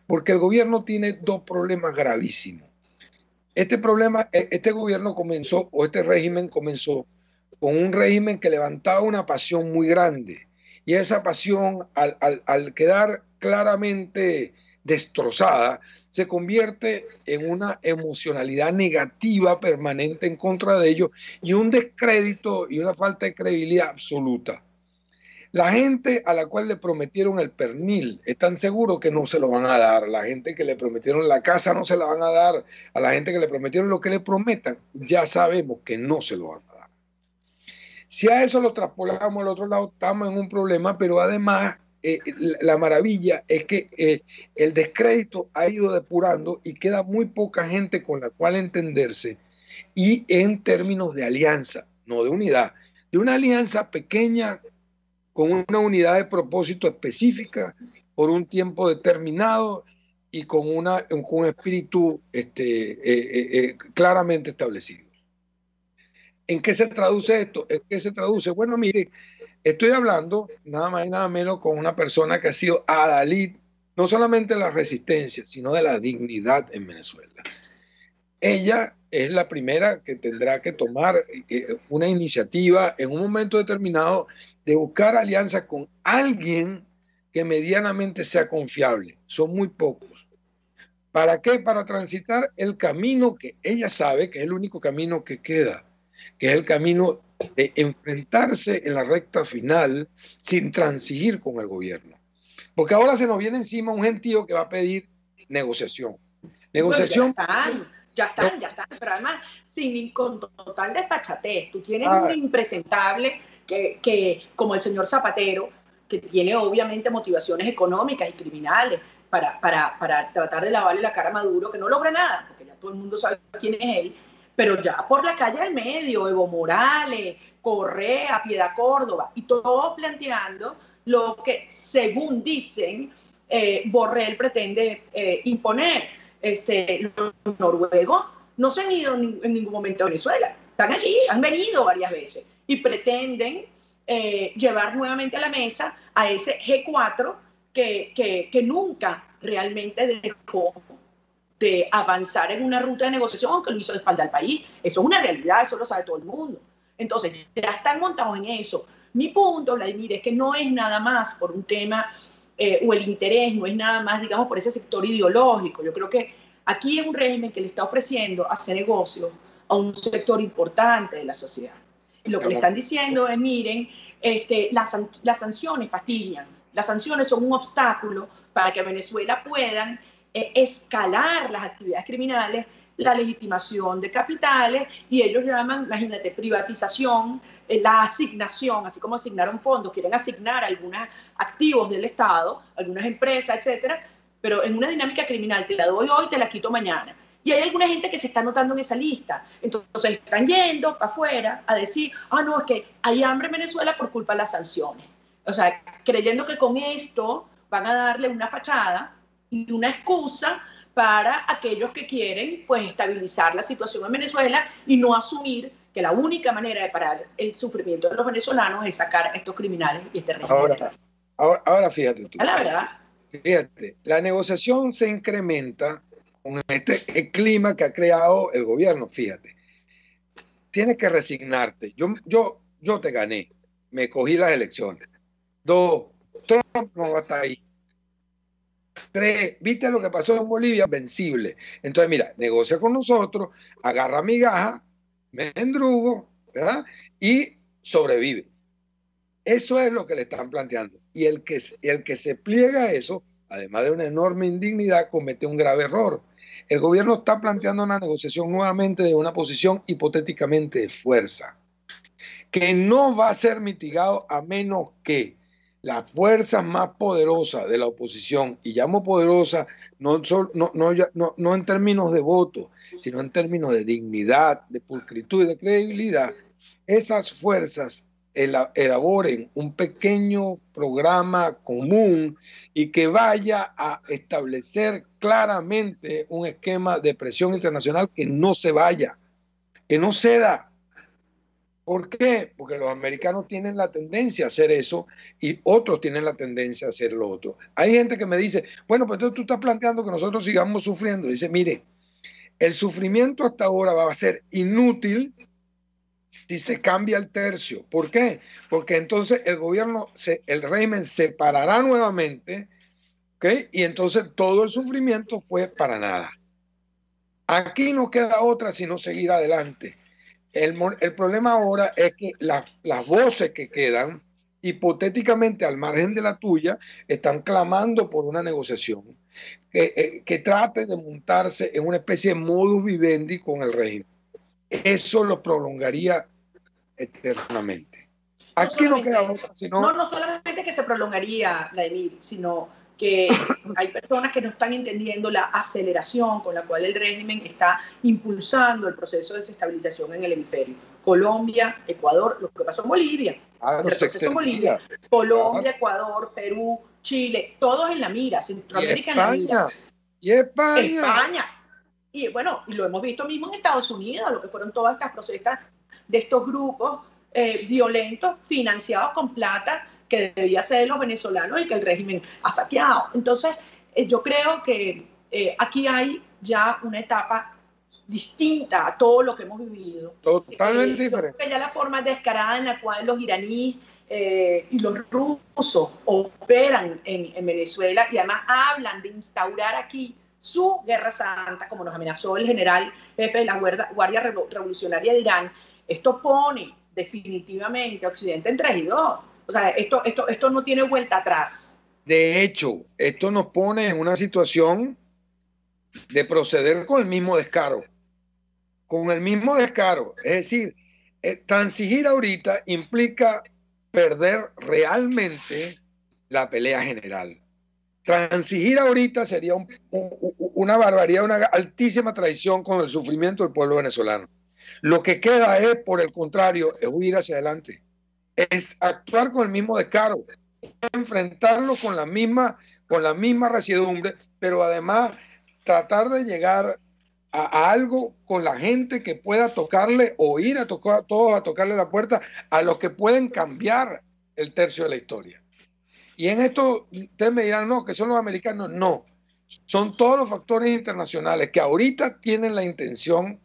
S7: porque el gobierno tiene dos problemas gravísimos. Este gobierno comenzó, o este régimen comenzó, con un régimen que levantaba una pasión muy grande, y esa pasión, al quedar claramente destrozada, se convierte en una emocionalidad negativa permanente en contra de ellos y un descrédito y una falta de credibilidad absoluta. La gente a la cual le prometieron el pernil están seguros que no se lo van a dar. La gente que le prometieron la casa no se la van a dar. A la gente que le prometieron lo que le prometan, ya sabemos que no se lo van a dar. Si a eso lo traspolamos al otro lado, estamos en un problema, pero además la maravilla es que el descrédito ha ido depurando y queda muy poca gente con la cual entenderse, y en términos de alianza, no de unidad, de una alianza pequeña con una unidad de propósito específica por un tiempo determinado y con un espíritu claramente establecido. ¿En qué se traduce esto? ¿En qué se traduce? Bueno, mire, estoy hablando nada más y nada menos con una persona que ha sido adalid no solamente de la resistencia, sino de la dignidad en Venezuela. Ella es la primera que tendrá que tomar una iniciativa en un momento determinado de buscar alianzas con alguien que medianamente sea confiable. Son muy pocos. ¿Para qué? Para transitar el camino que ella sabe que es el único camino que queda, que es el camino de enfrentarse en la recta final sin transigir con el gobierno. Porque ahora se nos viene encima un gentío que va a pedir negociación. Negociación.
S3: Bueno, ya están, pero además con total desfachatez. Tú tienes un impresentable que, como el señor Zapatero, que tiene obviamente motivaciones económicas y criminales para tratar de lavarle la cara a Maduro, que no logra nada, porque ya todo el mundo sabe quién es él, pero ya por la calle del medio, Evo Morales, Correa, Piedad Córdoba, y todos planteando lo que, según dicen, Borrell pretende imponer. Los noruegos no se han ido en ningún momento a Venezuela, están allí, han venido varias veces y pretenden llevar nuevamente a la mesa a ese G4 que nunca realmente dejó de avanzar en una ruta de negociación, que lo hizo de espalda al país. Eso es una realidad, eso lo sabe todo el mundo. Entonces, ya están montados en eso. Mi punto, Vladimir, es que no es nada más por un tema o el interés, no es nada más, digamos, por ese sector ideológico. Yo creo que aquí es un régimen que le está ofreciendo hacer negocio a un sector importante de la sociedad. Y lo que le están diciendo es, miren, las sanciones fastidian. Las sanciones son un obstáculo para que Venezuela puedan escalar las actividades criminales, la legitimación de capitales, y ellos llaman, imagínate, privatización, la asignación, así como asignaron fondos, quieren asignar algunos activos del Estado, algunas empresas, etcétera, pero en una dinámica criminal, te la doy hoy, te la quito mañana. Y hay alguna gente que se está anotando en esa lista. Entonces están yendo para afuera a decir, no, es que hay hambre en Venezuela por culpa de las sanciones. O sea, creyendo que con esto van a darle una fachada y una excusa para aquellos que quieren, pues, estabilizar la situación en Venezuela y no asumir que la única manera de parar el sufrimiento de los venezolanos es sacar a estos criminales y este régimen.
S7: Ahora fíjate tú.
S3: La verdad.
S7: Fíjate, la negociación se incrementa con el clima que ha creado el gobierno. Fíjate, tienes que resignarte. Yo te gané, me cogí las elecciones. 2, Trump no va a estar ahí. 3, ¿viste lo que pasó en Bolivia? Vencible. Entonces, mira, negocia con nosotros, agarra migaja, mendrugo, ¿verdad? Y sobrevive. Eso es lo que le están planteando. Y el que se pliega a eso, además de una enorme indignidad, comete un grave error. El gobierno está planteando una negociación nuevamente de una posición hipotéticamente de fuerza, que no va a ser mitigado a menos que las fuerzas más poderosas de la oposición, y llamo poderosa no en términos de voto, sino en términos de dignidad, de pulcritud y de credibilidad, esas fuerzas elaboren un pequeño programa común y que vaya a establecer claramente un esquema de presión internacional que no se vaya, que no ceda. ¿Por qué? Porque los americanos tienen la tendencia a hacer eso y otros tienen la tendencia a hacer lo otro. Hay gente que me dice, bueno, pues entonces tú estás planteando que nosotros sigamos sufriendo. Dice, mire, el sufrimiento hasta ahora va a ser inútil si se cambia el tercio. ¿Por qué? Porque entonces el régimen se parará nuevamente, ¿ok? Y entonces todo el sufrimiento fue para nada. Aquí no queda otra sino seguir adelante. El problema ahora es que las voces que quedan, hipotéticamente al margen de la tuya, están clamando por una negociación que trate de montarse en una especie de modus vivendi con el régimen. Eso lo prolongaría eternamente. Aquí no queda otra, sino...
S3: No solamente que se prolongaría, Laemir, sino que hay personas que no están entendiendo la aceleración con la cual el régimen está impulsando el proceso de desestabilización en el hemisferio. Colombia, Ecuador, lo que pasó en Bolivia, el proceso en Bolivia, Colombia, Ecuador, Perú, Chile, todos en la mira, Centroamérica en la mira.
S7: Y España.
S3: España. Y bueno, y lo hemos visto mismo en Estados Unidos, lo que fueron todas estas protestas de estos grupos violentos financiados con plata que debía ser de los venezolanos y que el régimen ha saqueado. Entonces, yo creo que aquí hay ya una etapa distinta a todo lo que hemos vivido.
S7: Totalmente diferente.
S3: Ya la forma descarada en la cual los iraníes y los rusos operan en Venezuela y además hablan de instaurar aquí su guerra santa, como nos amenazó el general jefe de la Guardia Revolucionaria de Irán. Esto pone definitivamente a Occidente en 3 y 2. O sea, esto no tiene vuelta atrás.
S7: De hecho, esto nos pone en una situación de proceder con el mismo descaro. Con el mismo descaro. Es decir, transigir ahorita implica perder realmente la pelea general. Transigir ahorita sería una barbaridad, una altísima traición con el sufrimiento del pueblo venezolano. Lo que queda es, por el contrario, es huir hacia adelante. Es actuar con el mismo descaro, enfrentarlo con la misma resiedumbre, pero además tratar de llegar a algo con la gente que pueda tocarle o ir a tocar todos a tocarle la puerta a los que pueden cambiar el tercio de la historia. Y en esto ustedes me dirán, no, que son los americanos. No, son todos los factores internacionales que ahorita tienen la intención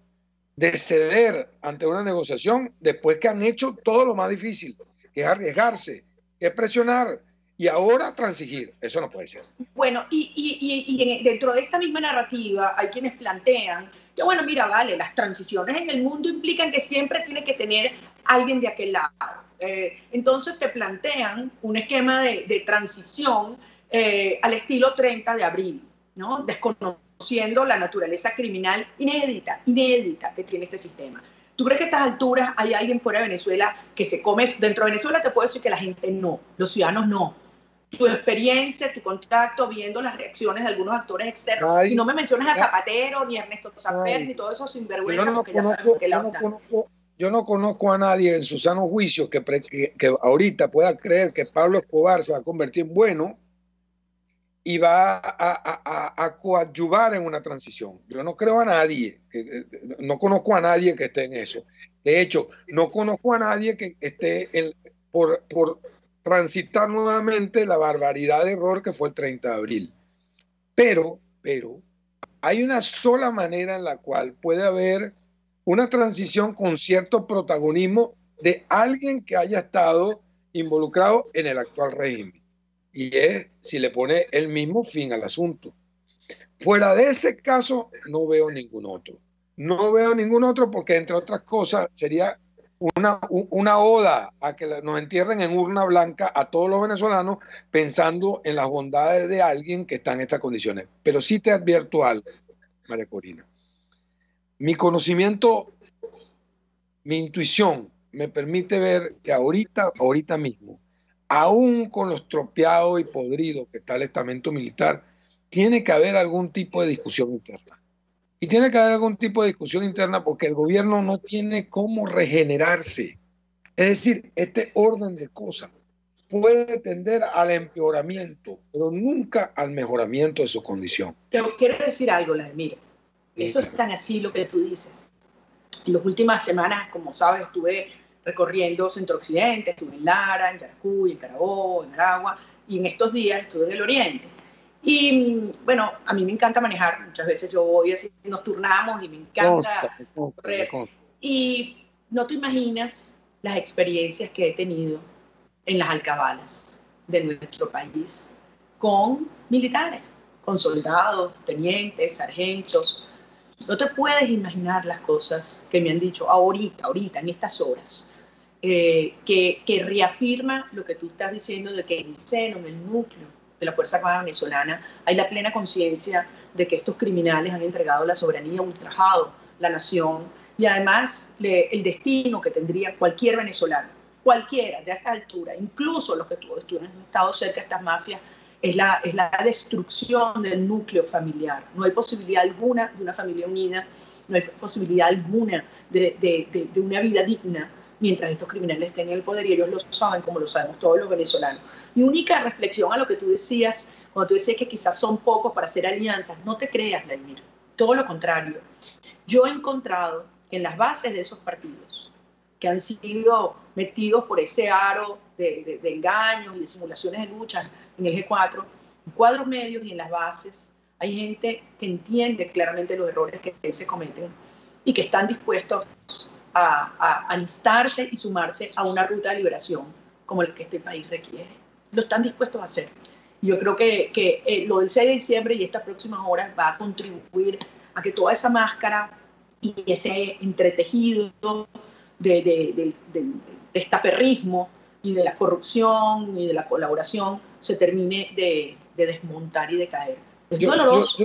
S7: de ceder ante una negociación después que han hecho todo lo más difícil, que es arriesgarse, que es presionar y ahora transigir. Eso no puede ser.
S3: Bueno, y dentro de esta misma narrativa hay quienes plantean que, bueno, mira, vale, las transiciones en el mundo implican que siempre tiene que tener alguien de aquel lado. Entonces te plantean un esquema de transición al estilo 30 de abril, ¿no? Desconociendo la naturaleza criminal inédita que tiene este sistema. ¿Tú crees que a estas alturas hay alguien fuera de Venezuela que se come? Dentro de Venezuela te puedo decir que la gente no, los ciudadanos no. Tu experiencia, tu contacto, viendo las reacciones de algunos actores externos, y no me mencionas a Zapatero, ni a Ernesto Safer, ni todo eso sinvergüenza, porque ya sabes por qué la OTAN.
S7: Yo no conozco a nadie en su sano juicio que ahorita pueda creer que Pablo Escobar se va a convertir en bueno y va a coadyuvar en una transición. Yo no creo a nadie, no conozco a nadie que esté en eso. De hecho, no conozco a nadie que esté por transitar nuevamente la barbaridad de error que fue el 30 de abril. Pero hay una sola manera en la cual puede haber una transición con cierto protagonismo de alguien que haya estado involucrado en el actual régimen. Y es si le pone el mismo fin al asunto. Fuera de ese caso, no veo ningún otro. No veo ningún otro porque, entre otras cosas, sería una oda a que nos entierren en urna blanca a todos los venezolanos pensando en las bondades de alguien que está en estas condiciones. Pero sí te advierto algo, María Corina. Mi conocimiento, mi intuición me permite ver que ahorita mismo, aún con lo estropeado y podrido que está el estamento militar, tiene que haber algún tipo de discusión interna. Y tiene que haber algún tipo de discusión interna porque el gobierno no tiene cómo regenerarse. Es decir, este orden de cosas puede tender al empeoramiento, pero nunca al mejoramiento de su condición.
S3: Te quiero decir algo, Vladimir. Eso es tan así lo que tú dices. En las últimas semanas, como sabes, estuve recorriendo Centro-Occidente, estuve en Lara, en Yaracuy, en Carabobo, en Aragua, y en estos días estuve en el Oriente. Y bueno, a mí me encanta manejar, muchas veces yo voy así, nos turnamos y me encanta correr. Y no te imaginas las experiencias que he tenido en las alcabalas de nuestro país con militares, con soldados, tenientes, sargentos. No te puedes imaginar las cosas que me han dicho ahorita, en estas horas, que reafirma lo que tú estás diciendo de que en el seno, en el núcleo de la Fuerza Armada Venezolana, hay la plena conciencia de que estos criminales han entregado la soberanía, ultrajado la nación y además el destino que tendría cualquier venezolano, cualquiera, ya a esta altura, incluso los que tú han estado cerca de estas mafias, es la destrucción del núcleo familiar. No hay posibilidad alguna de una familia unida, no hay posibilidad alguna de una vida digna mientras estos criminales estén en el poder, y ellos lo saben como lo sabemos todos los venezolanos. Mi única reflexión a lo que tú decías, cuando tú decías que quizás son pocos para hacer alianzas, no te creas, Vladimir, todo lo contrario. Yo he encontrado que en las bases de esos partidos, que han sido metidos por ese aro de engaños y de simulaciones de lucha en el G4, en cuadros medios y en las bases, hay gente que entiende claramente los errores que se cometen y que están dispuestos a alistarse y sumarse a una ruta de liberación como la que este país requiere. Lo están dispuestos a hacer. Yo creo que lo del 6 de diciembre y estas próximas horas va a contribuir a que toda esa máscara y ese entretejido de estaferrismo y de la corrupción y de la colaboración se termine de desmontar y de caer. Es doloroso.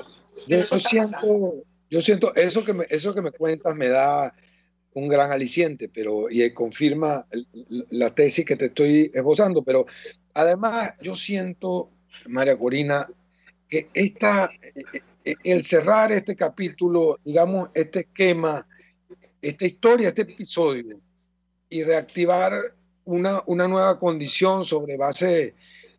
S7: Yo siento eso que me cuentas me da un gran aliciente, y confirma la tesis que te estoy esbozando, pero además yo siento, María Corina, que el cerrar este capítulo, digamos, este esquema, esta historia, este episodio, y reactivar una nueva condición sobre base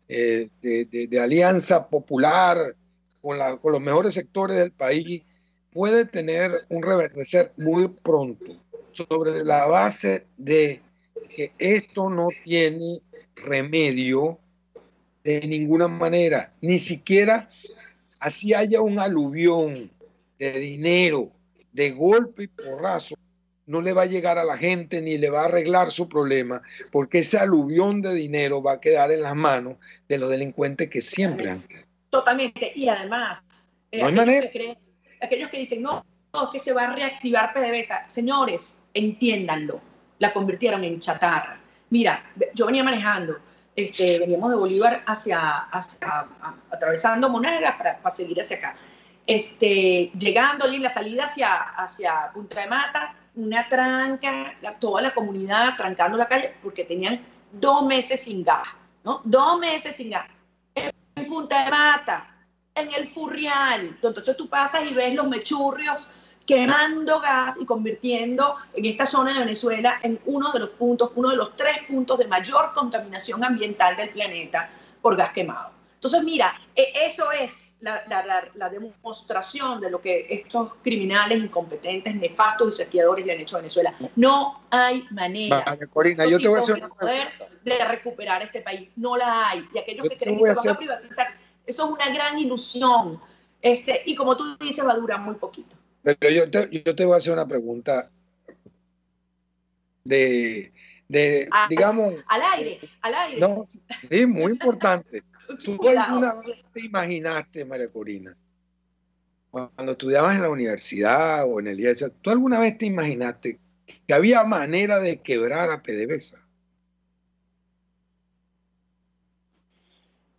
S7: de alianza popular con los mejores sectores del país, puede tener un reverdecer muy pronto, sobre la base de que esto no tiene remedio de ninguna manera, ni siquiera así haya un aluvión de dinero, de golpe y porrazo, no le va a llegar a la gente ni le va a arreglar su problema, porque ese aluvión de dinero va a quedar en las manos de los delincuentes que siempre han quedado.
S3: Totalmente, y además,
S7: no hay manera.
S3: Aquellos que dicen, no, que se va a reactivar PDVSA, señores, entiéndanlo, la convirtieron en chatarra. Mira, yo venía manejando, veníamos de Bolívar atravesando Monagas para seguir hacia acá. Llegando allí en la salida hacia Punta de Mata, una tranca, toda la comunidad trancando la calle porque tenían 2 meses sin gas, ¿no? 2 meses sin gas. En Punta de Mata, en el Furrial. Entonces tú pasas y ves los mechurrios quemando gas y convirtiendo en esta zona de Venezuela en uno de los 3 puntos de mayor contaminación ambiental del planeta por gas quemado. Entonces, mira, eso es la demostración de lo que estos criminales incompetentes, nefastos y saqueadores le han hecho a Venezuela. No hay manera,
S7: Corina, yo te voy a hacer
S3: de recuperar este país. No la hay. Y aquellos que creen que se van a privatizar, eso es una gran ilusión. Y como tú dices, va a durar muy poquito.
S7: Pero yo te voy a hacer una pregunta digamos...
S3: Al aire.
S7: No, sí, muy importante. ¿Tú alguna vez te imaginaste, María Corina, cuando estudiabas en la universidad o en el IESA, tú alguna vez te imaginaste que había manera de quebrar a PDVSA.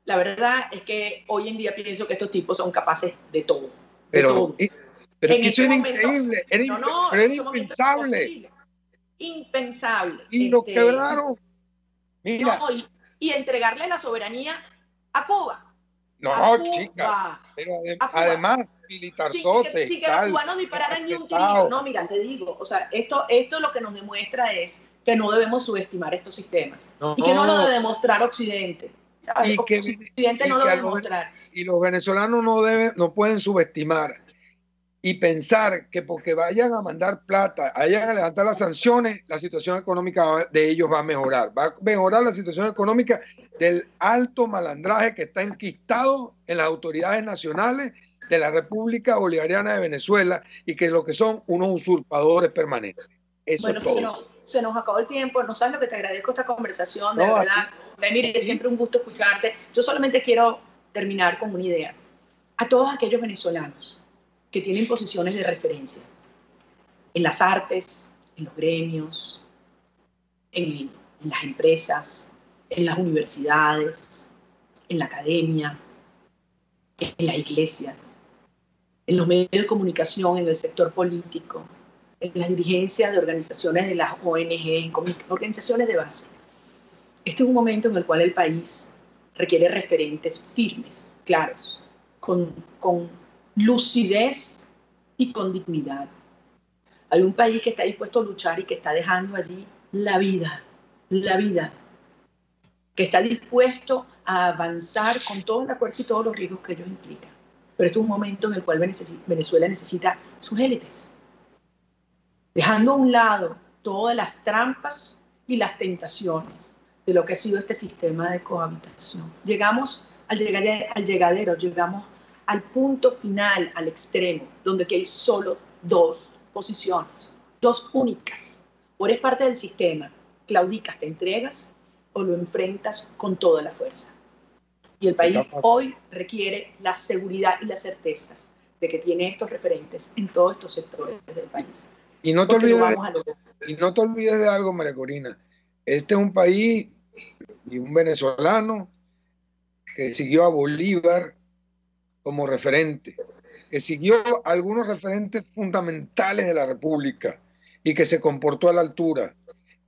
S3: La verdad es que hoy en día pienso que estos tipos son capaces de todo.
S7: Pero
S3: en
S7: eso era
S3: momento,
S7: increíble, pero era impensable.
S3: Impensable.
S7: Y lo quebraron. Mira.
S3: No, y entregarle la soberanía a Cuba.
S7: No, chica. Pero además, militarzote.
S3: Sí, que los cubanos dispararan ni un tiro. No, mira, te digo, o sea, esto lo que nos demuestra es que no debemos subestimar estos sistemas. Y que no lo debe demostrar Occidente. ¿Sabes? Occidente no lo debe demostrar.
S7: Y los venezolanos no pueden subestimar y pensar que porque vayan a mandar plata, vayan a levantar las sanciones, la situación económica de ellos va a mejorar. Va a mejorar la situación económica del alto malandraje que está enquistado en las autoridades nacionales de la República Bolivariana de Venezuela y que lo que son unos usurpadores permanentes. Eso
S3: bueno,
S7: es todo.
S3: Se nos acabó el tiempo. No sabes lo que te agradezco esta conversación, de verdad. Mire, siempre un gusto escucharte. Yo solamente quiero terminar con una idea. A todos aquellos venezolanos que tienen posiciones de referencia en las artes, en los gremios, en las empresas, en las universidades, en la academia, en la iglesia, en los medios de comunicación, en el sector político, en las dirigencias de organizaciones de las ONG, organizaciones de base. Este es un momento en el cual el país requiere referentes firmes, claros, con lucidez y con dignidad. Hay un país que está dispuesto a luchar y que está dejando allí la vida, que está dispuesto a avanzar con toda la fuerza y todos los riesgos que ello implica. Pero este es un momento en el cual Venezuela necesita sus élites, dejando a un lado todas las trampas y las tentaciones de lo que ha sido este sistema de cohabitación. Llegamos al llegadero, llegamos al punto final, al extremo, donde hay solo dos posiciones, dos únicas. O eres parte del sistema, claudicas, te entregas, o lo enfrentas con toda la fuerza. Y el país hoy requiere la seguridad y las certezas de que tiene estos referentes en todos estos sectores del país.
S7: Y no te olvides de algo, María Corina. Este es un país y un venezolano que siguió a Bolívar como referente, que siguió algunos referentes fundamentales de la República y que se comportó a la altura,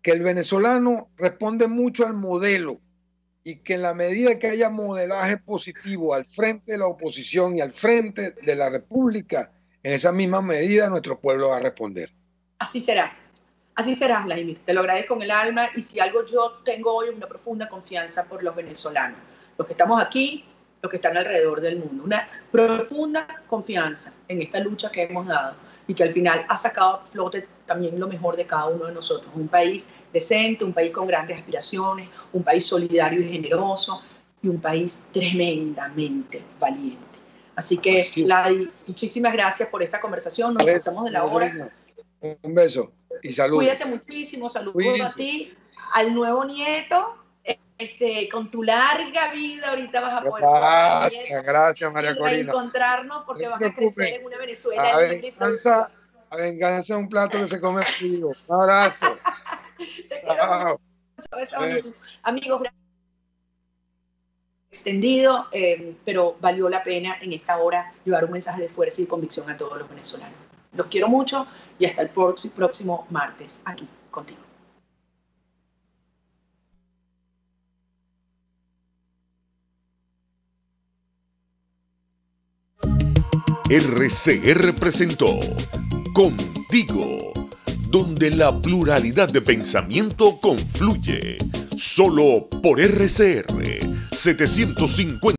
S7: que el venezolano responde mucho al modelo y que en la medida que haya modelaje positivo al frente de la oposición y al frente de la República, en esa misma medida nuestro pueblo va a responder.
S3: Así será, Vladimir. Te lo agradezco con el alma y si algo yo tengo hoy es una profunda confianza por los venezolanos, los que estamos aquí, los que están alrededor del mundo, una profunda confianza en esta lucha que hemos dado y que al final ha sacado a flote también lo mejor de cada uno de nosotros. Un país decente, un país con grandes aspiraciones, un país solidario y generoso y un país tremendamente valiente. Así que, Vladi, muchísimas gracias por esta conversación. Nos pasamos de la hora.
S7: Un beso y saludos.
S3: Cuídate muchísimo, saludos a ti, al nuevo nieto. Con tu larga vida ahorita vas a poder
S7: gracias María Corina,
S3: encontrarnos porque van a crecer en una Venezuela libre y
S7: a venganza es un plato que se come frío. Un abrazo.
S3: Te quiero mucho. Amigos, extendido, pero valió la pena en esta hora llevar un mensaje de fuerza y convicción a todos los venezolanos. Los quiero mucho y hasta el próximo martes aquí contigo.
S1: RCR presentó Contigo, donde la pluralidad de pensamiento confluye. Solo por RCR 750.